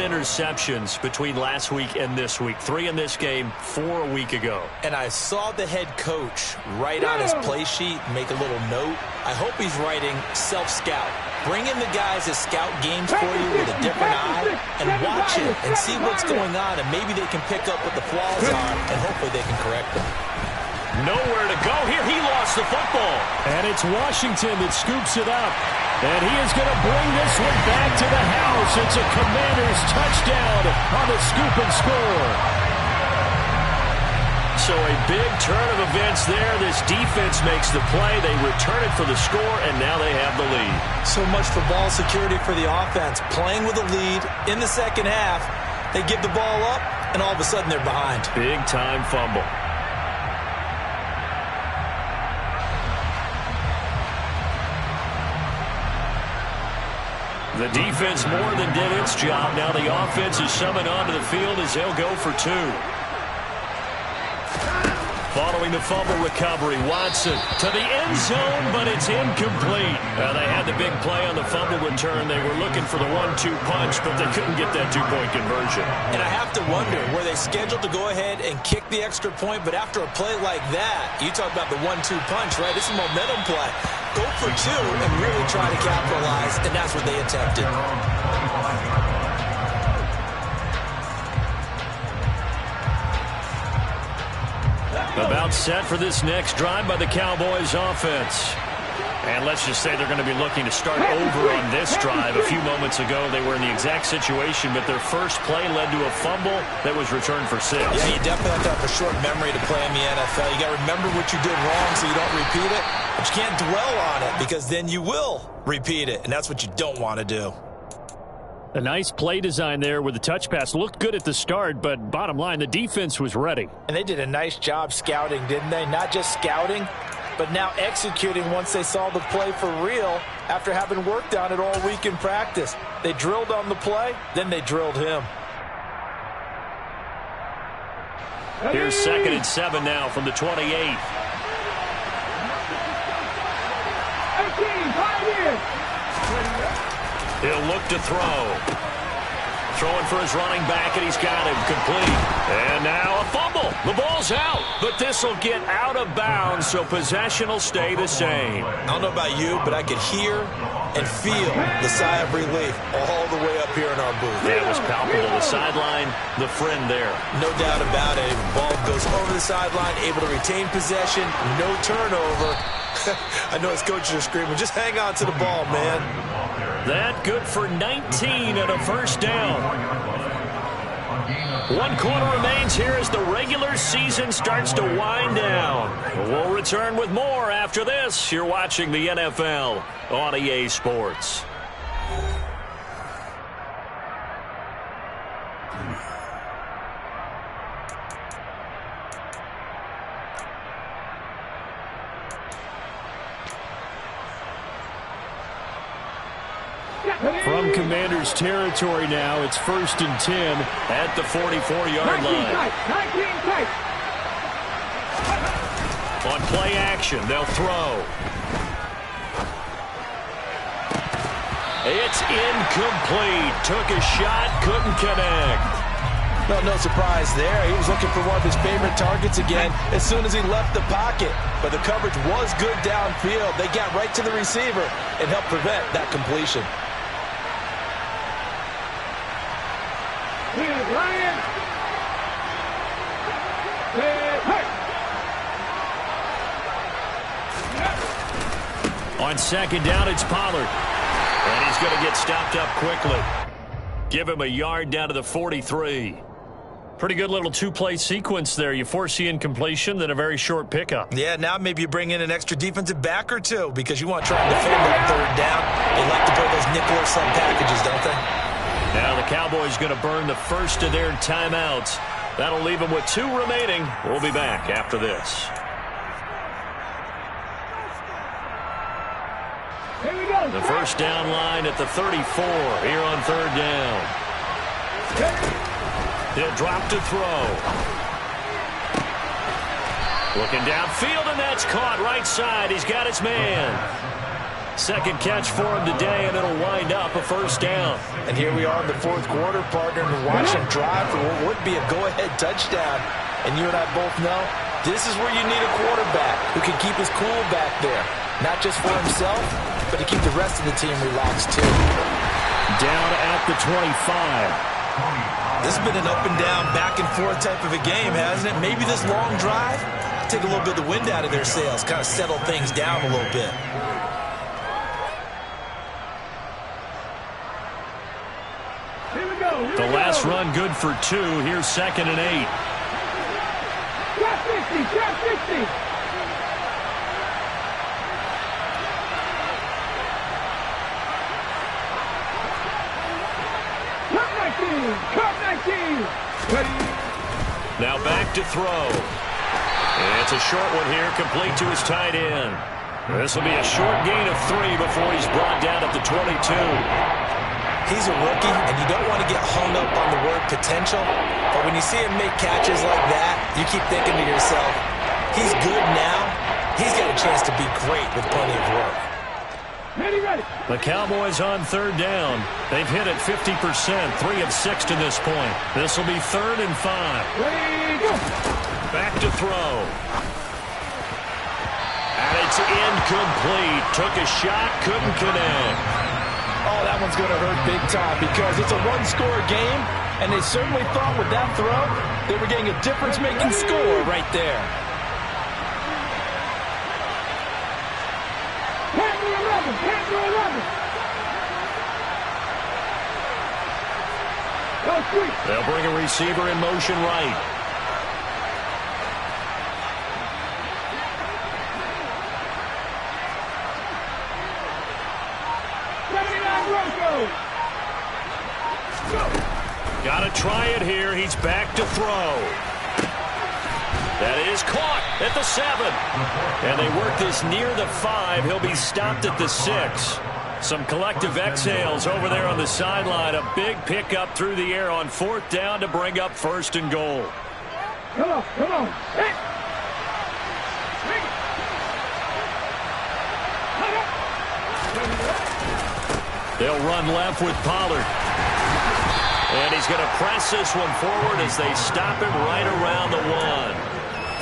interceptions between last week and this week. 3 in this game, 4 a week ago. And I saw the head coach write on his play sheet, make a little note. I hope he's writing self-scout. Bring in the guys that scout games for you with a different eye and watch it and see what's going on, and maybe they can pick up what the flaws are, and hopefully they can correct them. Nowhere to go here. He lost the football. And it's Washington that scoops it up. And he is going to bring this one back to the house. It's a Commanders touchdown on the scoop and score. So a big turn of events there. This defense makes the play. They return it for the score, and now they have the lead. So much for ball security for the offense. Playing with a lead in the second half. They give the ball up, and all of a sudden they're behind. Big-time fumble. The defense more than did its job. Now the offense is summoned onto the field as they'll go for 2. Following the fumble recovery, Watson to the end zone, but it's incomplete. They had the big play on the fumble return. They were looking for the 1-2 punch, but they couldn't get that 2-point conversion. And I have to wonder, were they scheduled to go ahead and kick the extra point? But after a play like that, you talk about the 1-2 punch, right? This is a momentum play. Go for 2 and really try to capitalize, and that's what they attempted. About set for this next drive by the Cowboys offense. And let's just say they're going to be looking to start over on this drive. A few moments ago, they were in the exact situation, but their first play led to a fumble that was returned for 6. Yeah, you definitely have to have a short memory to play in the NFL. You got to remember what you did wrong so you don't repeat it. But you can't dwell on it, because then you will repeat it, and that's what you don't want to do. A nice play design there with the touch pass. Looked good at the start, but bottom line, the defense was ready. And they did a nice job scouting, didn't they? Not just scouting, but now executing once they saw the play for real after having worked on it all week in practice. They drilled on the play, then they drilled him. Here's 2nd and 7 now from the 28. He'll look to throw. Throwing for his running back, and he's got him complete. And now a fumble. The ball's out, but this will get out of bounds, so possession will stay the same. I don't know about you, but I could hear and feel the sigh of relief all the way up here in our booth. Yeah, it was palpable. The sideline, the friend there. No doubt about it. Ball goes over the sideline, able to retain possession, no turnover. I know his coaches are screaming, just hang on to the ball, man. That good for 19 and a first down. 1 quarter remains here as the regular season starts to wind down. We'll return with more after this. You're watching the NFL on EA Sports. From Commanders territory now, it's 1st and 10 at the 44-yard line. On play action, they'll throw. It's incomplete. Took a shot, couldn't connect. No surprise there. He was looking for one of his favorite targets again as soon as he left the pocket. But the coverage was good downfield. They got right to the receiver and helped prevent that completion. On 2nd down, it's Pollard. And he's going to get stopped up quickly. Give him a yard down to the 43. Pretty good little two-play sequence there. You force the incompletion, then a very short pickup. Yeah, now maybe you bring in an extra defensive back or two because you want to try and defend that 3rd down. They like to play those nickel or sub packages, don't they? Now the Cowboys going to burn the first of their timeouts. That'll leave them with 2 remaining. We'll be back after this. The first down line at the 34 here on 3rd down. He'll drop to throw. Looking downfield, and that's caught right side. He's got his man. Second catch for him today, and it'll wind up a 1st down. And here we are in the 4th quarter, partner, and watch him drive for what would be a go-ahead touchdown. And you and I both know this is where you need a quarterback who can keep his cool back there. Not just for himself, but to keep the rest of the team relaxed, too. Down at the 25. This has been an up-and-down, back-and-forth type of a game, hasn't it? Maybe this long drive, take a little bit of the wind out of their sails, kind of settle things down a little bit. The last run good for 2. Here's 2nd and 8. Trap 50. Now back to throw. And it's a short one here, complete to his tight end. This will be a short gain of 3 before he's brought down at the 22. He's a rookie, and you don't want to get hung up on the word potential. But when you see him make catches like that, you keep thinking to yourself, he's good now. He's got a chance to be great with plenty of work. The Cowboys on 3rd down. They've hit it 50%, 3 of 6 to this point. This will be 3rd and 5. Back to throw. And it's incomplete. Took a shot, couldn't connect. Oh, that one's going to hurt big time because it's a one-score game, and they certainly thought with that throw they were getting a difference-making score right there. They'll bring a receiver in motion right. Got to try it here. He's back to throw. That is caught at the 7. And they work this near the 5. He'll be stopped at the 6. Some collective exhales over there on the sideline. A big pickup through the air on 4th down to bring up 1st and goal. Come on. Hey. They'll run left with Pollard. And he's going to press this one forward as they stop him right around the 1.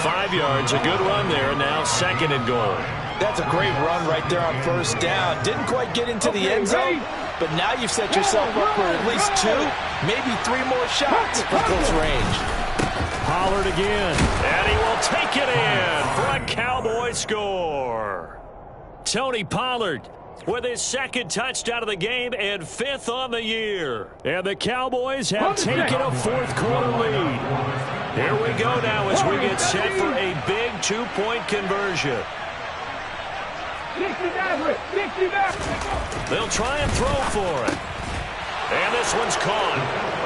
5 yards, a good run there, now 2nd and goal. That's a great run right there on 1st down. Didn't quite get into the end zone, but now you've set yourself up for at least 2, maybe 3 more shots from close range. Pollard again, and he will take it in for a Cowboy score. Tony Pollard with his 2nd touchdown of the game and 5th on the year. And the Cowboys have taken a 4th quarter lead. Here we go now as we get set for a big 2-point conversion. They'll try and throw for it. And this one's caught.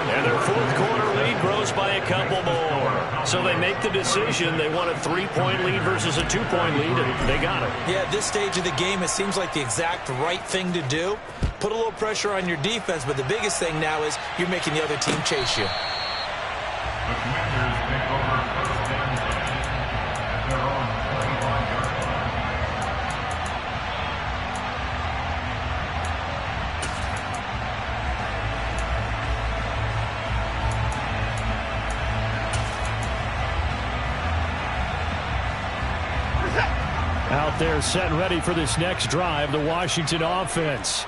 And their 4th quarter lead grows by a couple more. So they make the decision. They want a 3-point lead versus a 2-point lead, and they got it. Yeah, at this stage of the game, it seems like the exact right thing to do. put a little pressure on your defense, but the biggest thing now is you're making the other team chase you. The Commanders take over first and 10 at their own 21-yard line. Out there set and ready for this next drive, the Washington offense.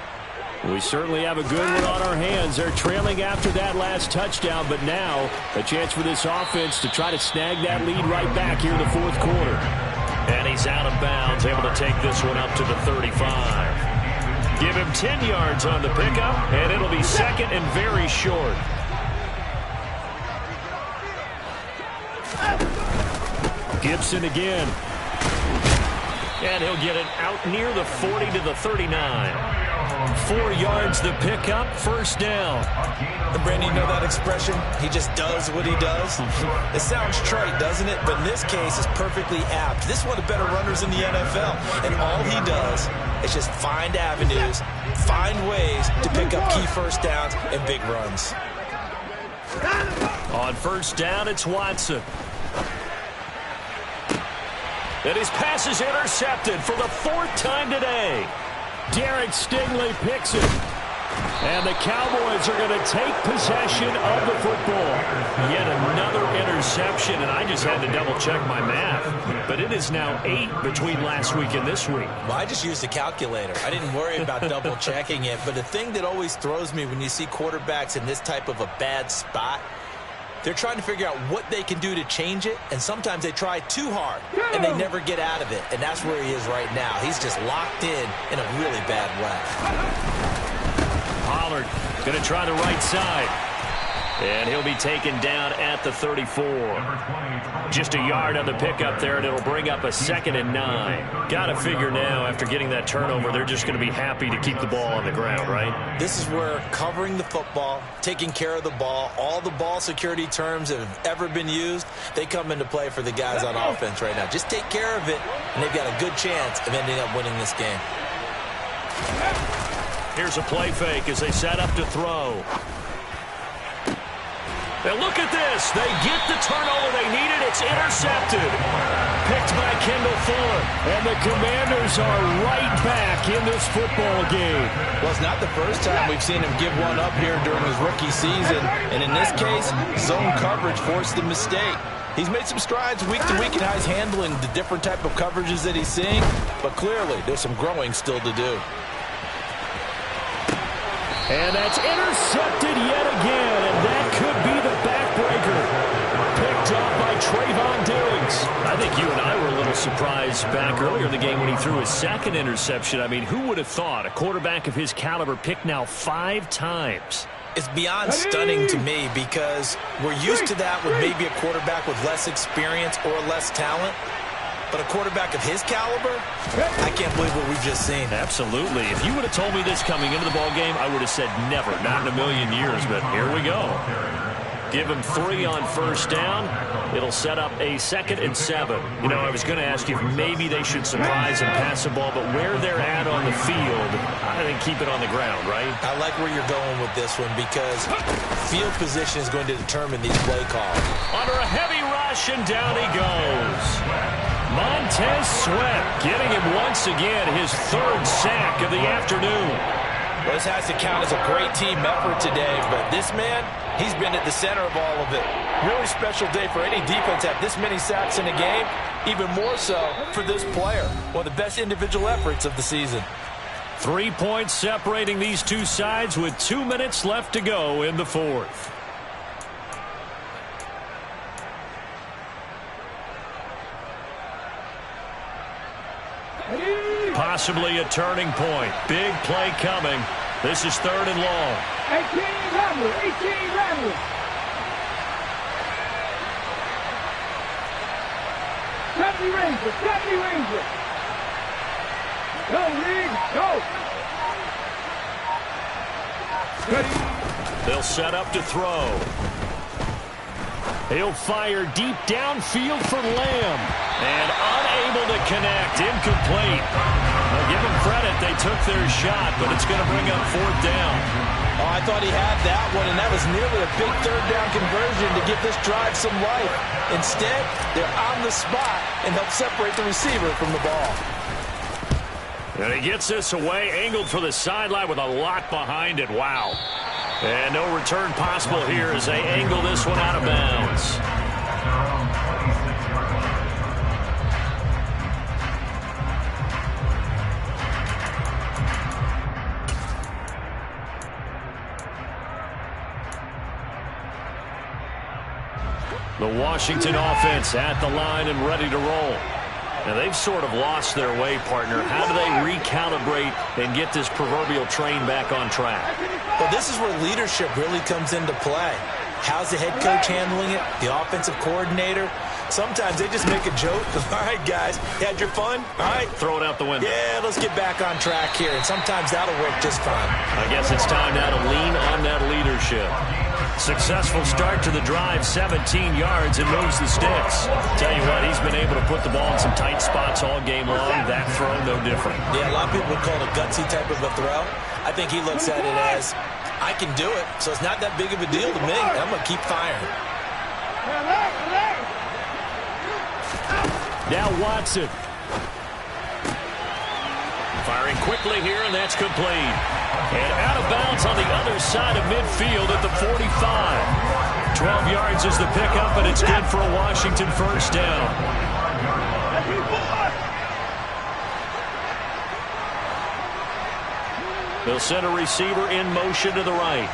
We certainly have a good one on our hands. They're trailing after that last touchdown, but now a chance for this offense to try to snag that lead right back here in the fourth quarter. And he's out of bounds, able to take this one up to the 35. Give him 10 yards on the pickup, and it'll be second and very short. Gibson again. And he'll get it out near the 40 to the 39. 4 yards the pickup, first down. And Brandon, you know that expression? He just does what he does. It sounds trite, doesn't it? But in this case, it's perfectly apt. This is one of the better runners in the NFL. And all he does is just find avenues, find ways to pick up key first downs and big runs. On first down, it's Watson. And his pass is intercepted for the 4th time today. Derek Stingley picks it. And the Cowboys are going to take possession of the football. Yet another interception, and I just had to double-check my math. But it is now 8 between last week and this week. Well, I just used a calculator. I didn't worry about double-checking it. But the thing that always throws me when you see quarterbacks in this type of a bad spot, they're trying to figure out what they can do to change it, and sometimes they try too hard, and they never get out of it. And that's where he is right now. He's just locked in a really bad way. Pollard going to try the right side. And he'll be taken down at the 34. Just a yard on the pickup there, and it'll bring up a 2nd and 9. Got to figure now, after getting that turnover, they're just going to be happy to keep the ball on the ground, right? This is where covering the football, taking care of the ball, all the ball security terms that have ever been used, they come into play for the guys on offense right now. Just take care of it, and they've got a good chance of ending up winning this game. Here's a play fake as they set up to throw. And look at this. They get the turnover they needed. It's intercepted. Picked by Kendall Fuller. And the Commanders are right back in this football game. Well, it's not the first time we've seen him give one up here during his rookie season. And in this case, zone coverage forced the mistake. He's made some strides week to week in how he's handling the different type of coverages that he's seeing. But clearly, there's some growing still to do. And that's intercepted yet again, and that could be the backbreaker. Picked up by Trayvon Diggs. I think you and I were a little surprised back earlier in the game when he threw his 2nd interception. I mean, who would have thought a quarterback of his caliber picked now 5 times? It's beyond stunning to me because we're used to that with maybe a quarterback with less experience or less talent. But a quarterback of his caliber, I can't believe what we've just seen. Absolutely. If you would have told me this coming into the ball game, I would have said never, not in a million years. But here we go. Give him 3 on first down. It'll set up a 2nd and 7. You know, I was going to ask you if maybe they should surprise and pass the ball, but where they're at on the field, I think keep it on the ground, right? I like where you're going with this one because field position is going to determine these play calls. Under a heavy rush, and down he goes. Montez Sweat getting him once again, his 3rd sack of the afternoon. Well, this has to count as a great team effort today, but this man, he's been at the center of all of it. Really special day for any defense to have this many sacks in a game, even more so for this player. One of the best individual efforts of the season. 3 points separating these two sides with 2 minutes left to go in the 4th. Possibly a turning point. Big play coming. This is 3rd and long. 18 Rattler. Deputy Ranger. Go, Reed, go. They'll set up to throw. He'll fire deep downfield for Lamb. And unable to connect. Incomplete. Well, give them credit. They took their shot, but it's going to bring up 4th down. Oh, I thought he had that one, and that was nearly a big 3rd down conversion to give this drive some life. Instead, they're on the spot and help separate the receiver from the ball. And he gets this away, angled for the sideline with a lot behind it. Wow. And no return possible here as they angle this one out of bounds. The Washington offense at the line and ready to roll. Now, they've sort of lost their way, partner. How do they recalibrate and get this proverbial train back on track? Well, this is where leadership really comes into play. How's the head coach handling it? The offensive coordinator? Sometimes they just make a joke. All right, guys, you had your fun? All right. Throw it out the window. Yeah, let's get back on track here. And sometimes that'll work just fine. I guess it's time now to lean on that leadership. Successful start to the drive, 17 yards, and moves the sticks. Tell you what, he's been able to put the ball in some tight spots all game long. That throw, no different. Yeah, a lot of people would call it a gutsy type of a throw. I think he looks at it as, I can do it, so it's not that big of a deal to me. I'm going to keep firing. Now Watson. Firing quickly here, and that's complete. And out of bounds on the other side of midfield at the 45. 12 yards is the pickup, and it's good for a Washington 1st down. They'll send a receiver in motion to the right.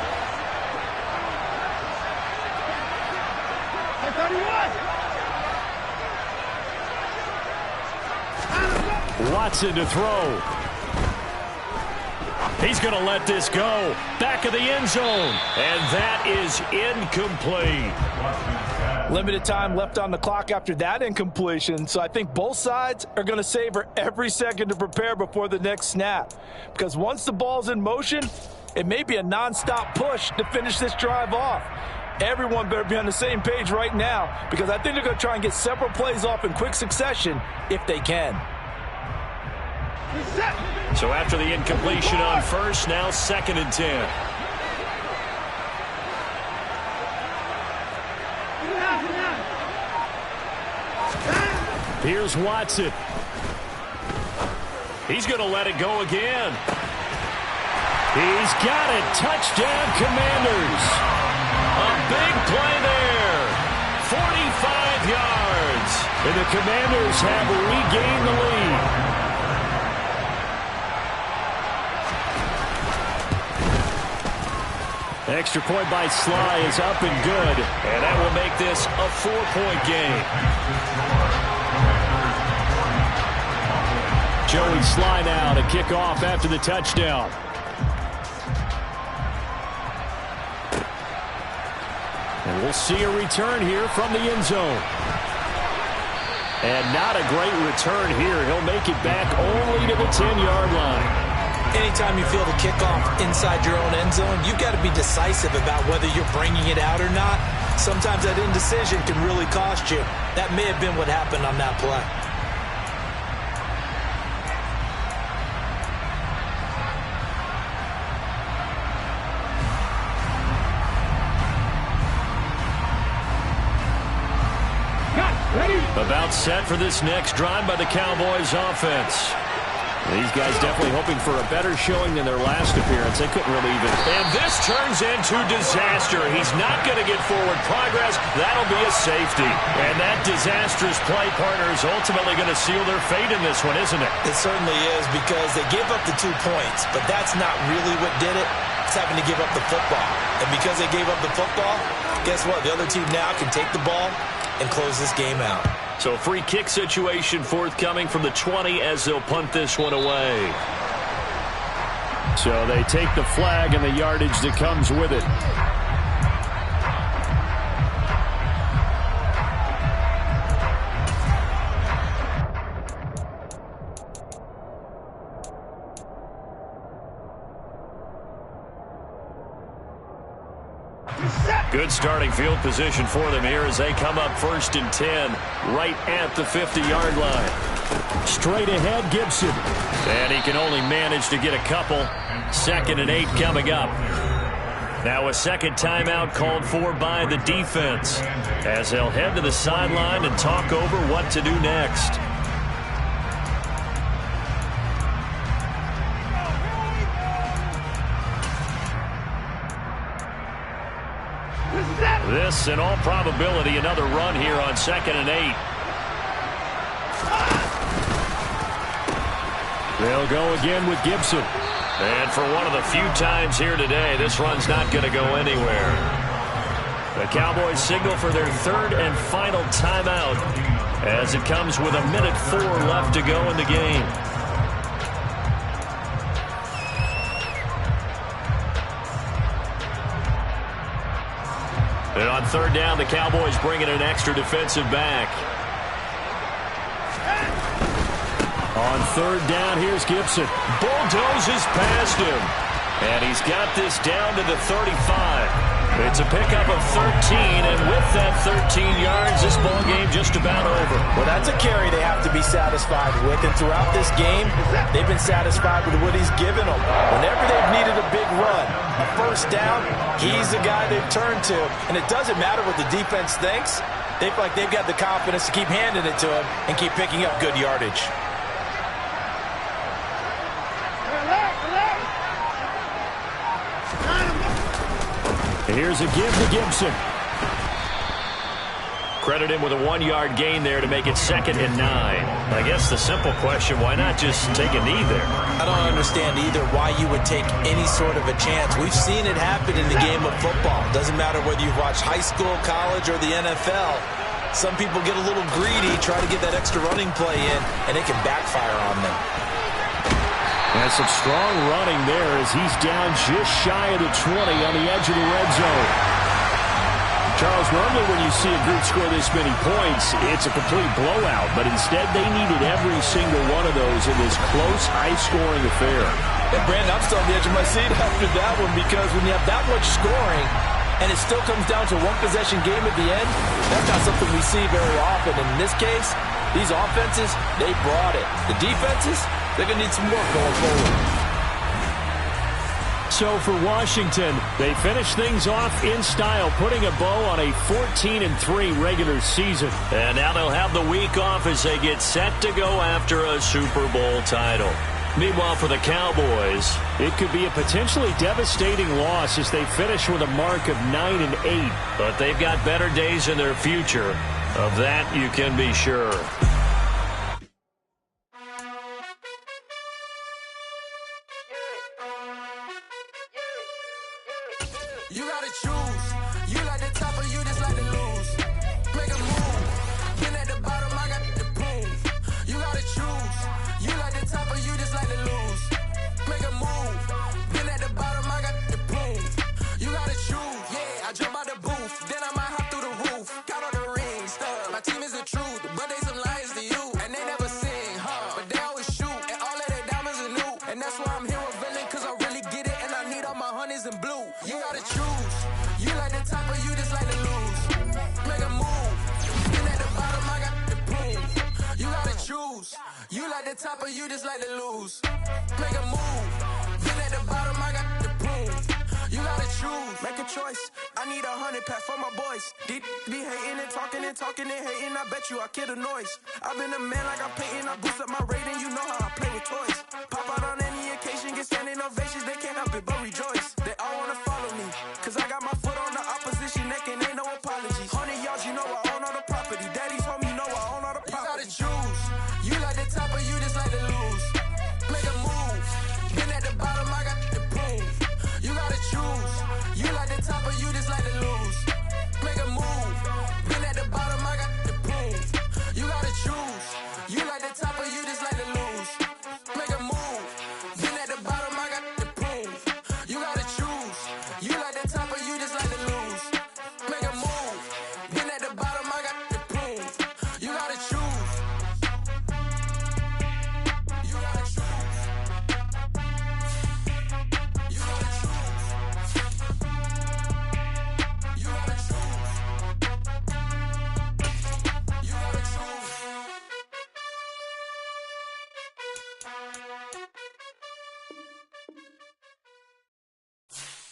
Watson to throw. He's going to let this go. Back of the end zone. And that is incomplete. Limited time left on the clock after that incompletion, so I think both sides are going to savor every second to prepare before the next snap. Because once the ball's in motion, it may be a nonstop push to finish this drive off. Everyone better be on the same page right now, because I think they're going to try and get several plays off in quick succession if they can. So after the incompletion on 1st, now 2nd and 10. Here's Watson. He's going to let it go again. He's got it. Touchdown, Commanders. A big play there. 45 yards. And the Commanders have regained the lead. Extra point by Sly is up and good. And that will make this a 4-point game. Joey Sly now to kick off after the touchdown. And we'll see a return here from the end zone. And not a great return here. He'll make it back only to the 10-yard line. Anytime you feel the kickoff inside your own end zone, you've got to be decisive about whether you're bringing it out or not. Sometimes that indecision can really cost you. That may have been what happened on that play. About set for this next drive by the Cowboys offense. These guys definitely hoping for a better showing than their last appearance. They couldn't really even. And this turns into disaster. He's not going to get forward progress. That'll be a safety. And that disastrous play, partner, is ultimately going to seal their fate in this one, isn't it? It certainly is, because they gave up the 2 points, but that's not really what did it. It's having to give up the football. And because they gave up the football, guess what? The other team now can take the ball and close this game out. So a free kick situation forthcoming from the 20 as they'll punt this one away. So they take the flag and the yardage that comes with it. Good starting field position for them here as they come up 1st and 10 right at the 50-yard line. Straight ahead, Gibson. And he can only manage to get a couple. 2nd and 8 coming up. Now a second timeout called for by the defense as they'll head to the sideline and talk over what to do next. This, in all probability, another run here on 2nd and 8. They'll go again with Gibson. And for one of the few times here today, this run's not going to go anywhere. The Cowboys signal for their 3rd and final timeout as it comes with 1:04 left to go in the game. And on 3rd down, the Cowboys bring in an extra defensive back. On 3rd down, here's Gibson. Bulldozes past him. And he's got this down to the 35. It's a pickup of 13, and with that 13 yards, this ball game just about over. Well, that's a carry they have to be satisfied with, and throughout this game, they've been satisfied with what he's given them. Whenever they've needed a big run, a 1st down, he's the guy they've turned to. And it doesn't matter what the defense thinks. They feel like they've got the confidence to keep handing it to him and keep picking up good yardage. Here's a give to Gibson. Credit him with a 1-yard gain there to make it 2nd and 9. I guess the simple question, why not just take a knee there? I don't understand either why you would take any sort of a chance. We've seen it happen in the game of football. Doesn't matter whether you've watched high school, college, or the NFL. Some people get a little greedy, try to get that extra running play in, and it can backfire on them. And some strong running there as he's down just shy of the 20 on the edge of the red zone. Charles, normally when you see a group score this many points, it's a complete blowout. But instead, they needed every single one of those in this close, high-scoring affair. And Brandon, I'm still on the edge of my seat after that one because when you have that much scoring and it still comes down to one-possession game at the end, that's not something we see very often. And in this case, these offenses, they brought it. The defenses, they're going to need some work going forward. So for Washington, they finish things off in style, putting a bow on a 14-3 regular season. And now they'll have the week off as they get set to go after a Super Bowl title. Meanwhile, for the Cowboys, it could be a potentially devastating loss as they finish with a mark of 9-8. But they've got better days in their future. Of that, you can be sure. You gotta choose. You like the top or you just like to lose. Make a move. Been at the bottom, I got the proof. You gotta choose. You like the top or you just like to lose. Make a move. Been at the bottom, I got the proof. You gotta choose. Yeah, I jump out the booth. Then I might hop through the roof. Count all the rings. My team is the truth, but they some liars to you. And they never sing, but they always shoot. And all of their diamonds are new. And that's why I'm here with Villain, cause I really get it. And I need all my honeys in blue. You gotta choose. You like the top or you just like to lose. Make a move. Been at the bottom, I got the proof. You gotta choose. You like the top or you just like to lose. Make a move. Been at the bottom, I got the proof. You gotta choose. Make a choice. I need 100 pack for my boys. Be hating and talking and hating. I bet you I kill the noise. I've been a man like I'm painting. I boost up my rating. You know how I play with toys. Pop out on any occasion, get standing ovations. They can't help it but rejoice. They all wanna follow me, cause I got my foot on the opposition neck and ain't no apologies. 100 yards, you know I own all the property. Daddy's home, you know I own all the property. You gotta choose. You like the top or you just like to lose. Make a move. Been at the bottom, I got the proof. You gotta choose. You like the top or you just like to lose. Make a move. Been at the bottom, I got the proof. You gotta choose. You like the top or you just like to lose. Make a move. Been at the bottom, I got the proof. You gotta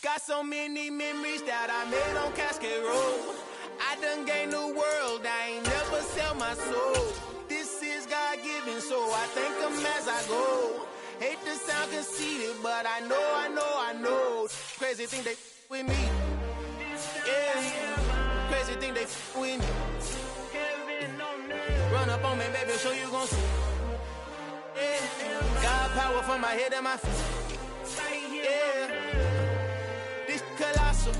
Got so many memories that I made on Cascade Road. I done gained the world, I ain't never sell my soul. This is God-given, so I thank him as I go. Hate to sound conceited, but I know. Crazy thing they with me. Yeah, crazy thing they with me. Run up on me, baby, so you gon' see. Yeah, got power from my head and my feet. Yeah, this colossal.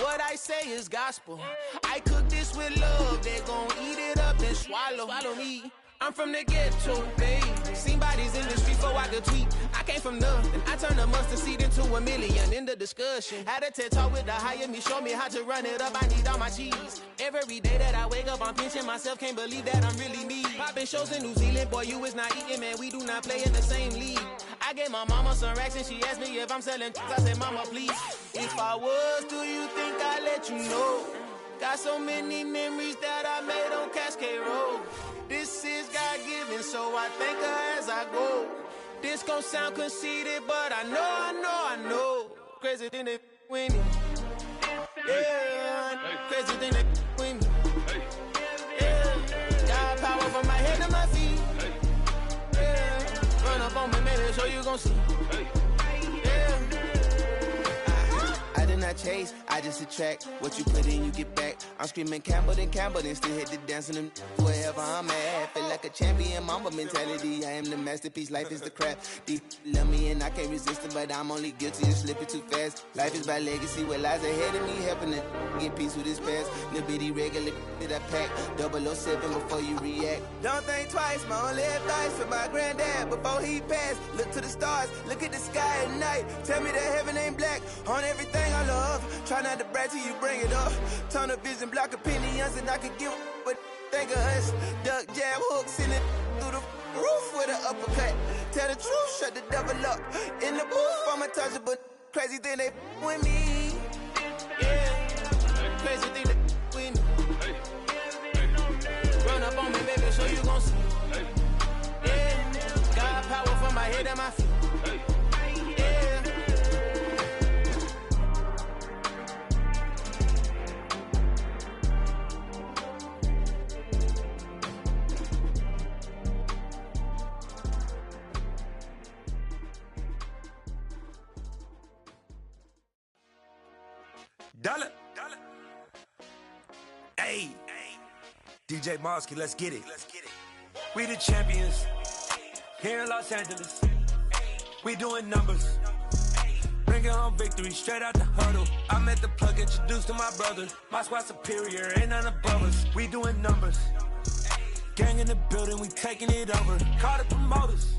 What I say is gospel. I cook this with love. They gon' eat it up and swallow me. I'm from the ghetto, babe. Seen bodies in the street before I could tweet. I came from nothing. I turned a mustard seed into a million. In the discussion, had a TED talk with the higher me. Show me how to run it up. I need all my cheese. Every day that I wake up, I'm pinching myself. Can't believe that I'm really me. Popping shows in New Zealand, boy, you is not eating, man. We do not play in the same league. I gave my mama some racks and she asked me if I'm selling. I said, mama, please. If I was, do you think I'd let you know? Got so many memories that I made on Cascade Road. This is God-given, so I thank her as I go. This gon' sound conceited, but I know. Crazy thing they with me. Yeah, crazy thing they with me. Yeah, got power from my head to my feet. Yeah, run up on me, baby, so you gon' see. Yeah. I did not chase, I just attract. What you put in, you get back. I'm screaming Campbell, then still hit the dance and them wherever I'm at. Feel like a champion, mamba mentality. I am the masterpiece, life is the crap. These love me and I can't resist it, but I'm only guilty of slipping too fast. Life is by legacy, what lies ahead of me, helping to get peace with this past. Nibity regular that I pack, 007 before you react. Don't think twice, my only advice for my granddad before he passed. Look to the stars, look at the sky at night. Tell me that heaven ain't black on everything I love. Try not to brag till you bring it up. Tunnel vision, block opinions, and I could give what think of us. Duck jab hooks in it through the roof with an uppercut. Tell the truth, shut the devil up. In the booth, I'm untouchable. Crazy thing they with me. Yeah, crazy thing they with me. Run up on me, baby, so you gon' see. Yeah, got power from my head and my feet. Dollar. Hey, DJ Mosky, let's get it. We the champions here in Los Angeles. We doing numbers. Bringing home victory straight out the huddle. I'm at the plug, introduced to my brother. My squad superior, ain't none above us. We doing numbers. Gang in the building, we taking it over. Call the promoters.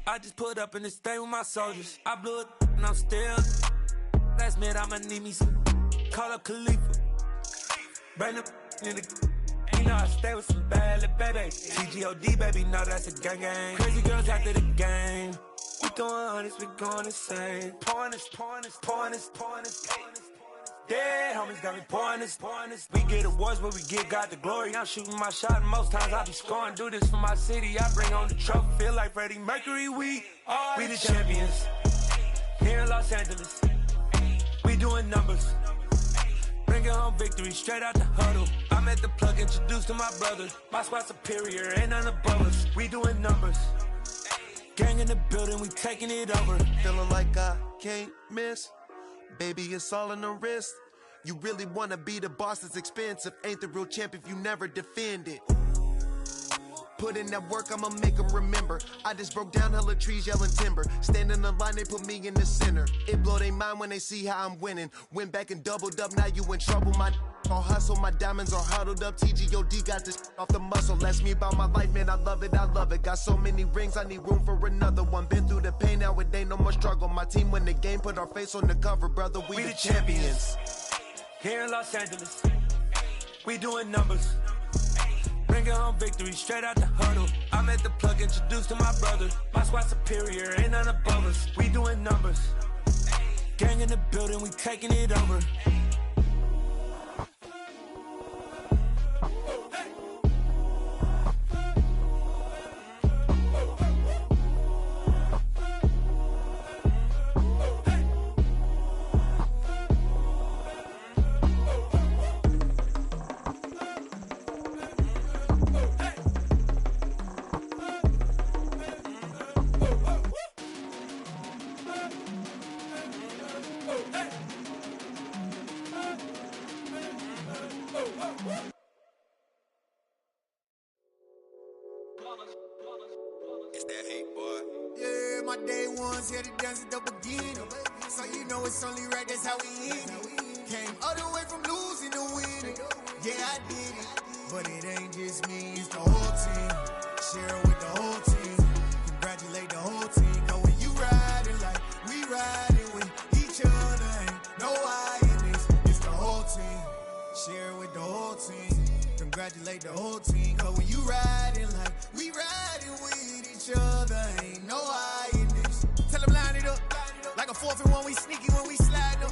I just put up in this thing with my soldiers. I blew it and I'm still. Last minute, I'ma need me some. Call up Khalifa. Bring them in the. You know I stay with some bad little baby. TGOD, baby, no, that's a gang gang. Crazy girls after the game. We going honest, we going insane. Pouring this. Dead homies got me pouring this. We get awards, but we give God the glory. I'm shooting my shot, and most times I be scoring. Do this for my city, I bring on the trophy. Feel like Freddie Mercury, we the champions. Here in Los Angeles. We doing numbers. Bringing home victory straight out the huddle. I'm at the plug, introduced to my brother. My squad superior, ain't none above us. We doing numbers. Gang in the building, we taking it over. Feeling like I can't miss. Baby, it's all in the wrist. You really wanna be the boss, it's expensive. Ain't the real champ if you never defend it. Put in that work, I'ma make them remember. I just broke down hella trees, yelling timber. Stand in the line, they put me in the center. It blow their mind when they see how I'm winning. Went back and doubled up, now you in trouble. My all hustle, my diamonds are huddled up. TGOD got this off the muscle. Ask me about my life, man, I love it. Got so many rings, I need room for another one. Been through the pain, now it ain't no more struggle. My team win the game, put our face on the cover, brother. We the champions. Here in Los Angeles, we doing numbers. Bringing home victory straight out the huddle. I'm at the plug, introduced to my brother. My squad superior, ain't none above us. We doing numbers. Gang in the building, we taking it over. ones here to dance at the beginning. So you know it's only right, that's how we end it. Came all the way from losing to winning. Yeah, I did it. But it ain't just me, it's the whole team. Share it with the whole team. Congratulate the whole team. Cause when you riding like we riding with each other, ain't no I in this. It's the whole team. Share it with the whole team. Congratulate the whole team. Cause when you riding like we riding with each other, ain't no I in this. Tell them line it up. Like a 4th and 1, we sneaky when we slide them.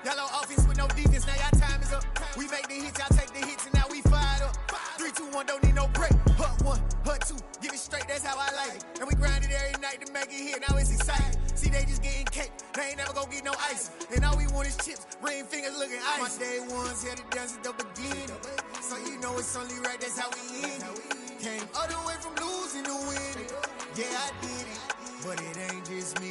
Yellow offense with no defense, now y'all time is up. We make the hits, y'all take the hits, and now we fired up. 3, 2, 1, don't need no break. Hut 1, hut 2, give it straight, that's how I like it. And we grind it every night to make it hit, now it's exciting. See, they just getting cake, they ain't never gonna get no ice. And all we want is chips, ring fingers looking ice. My day ones here to dance at the beginning. So you know it's only right, that's how we end it. Came all the way from losing to winning. Yeah, I did it, but it ain't just me.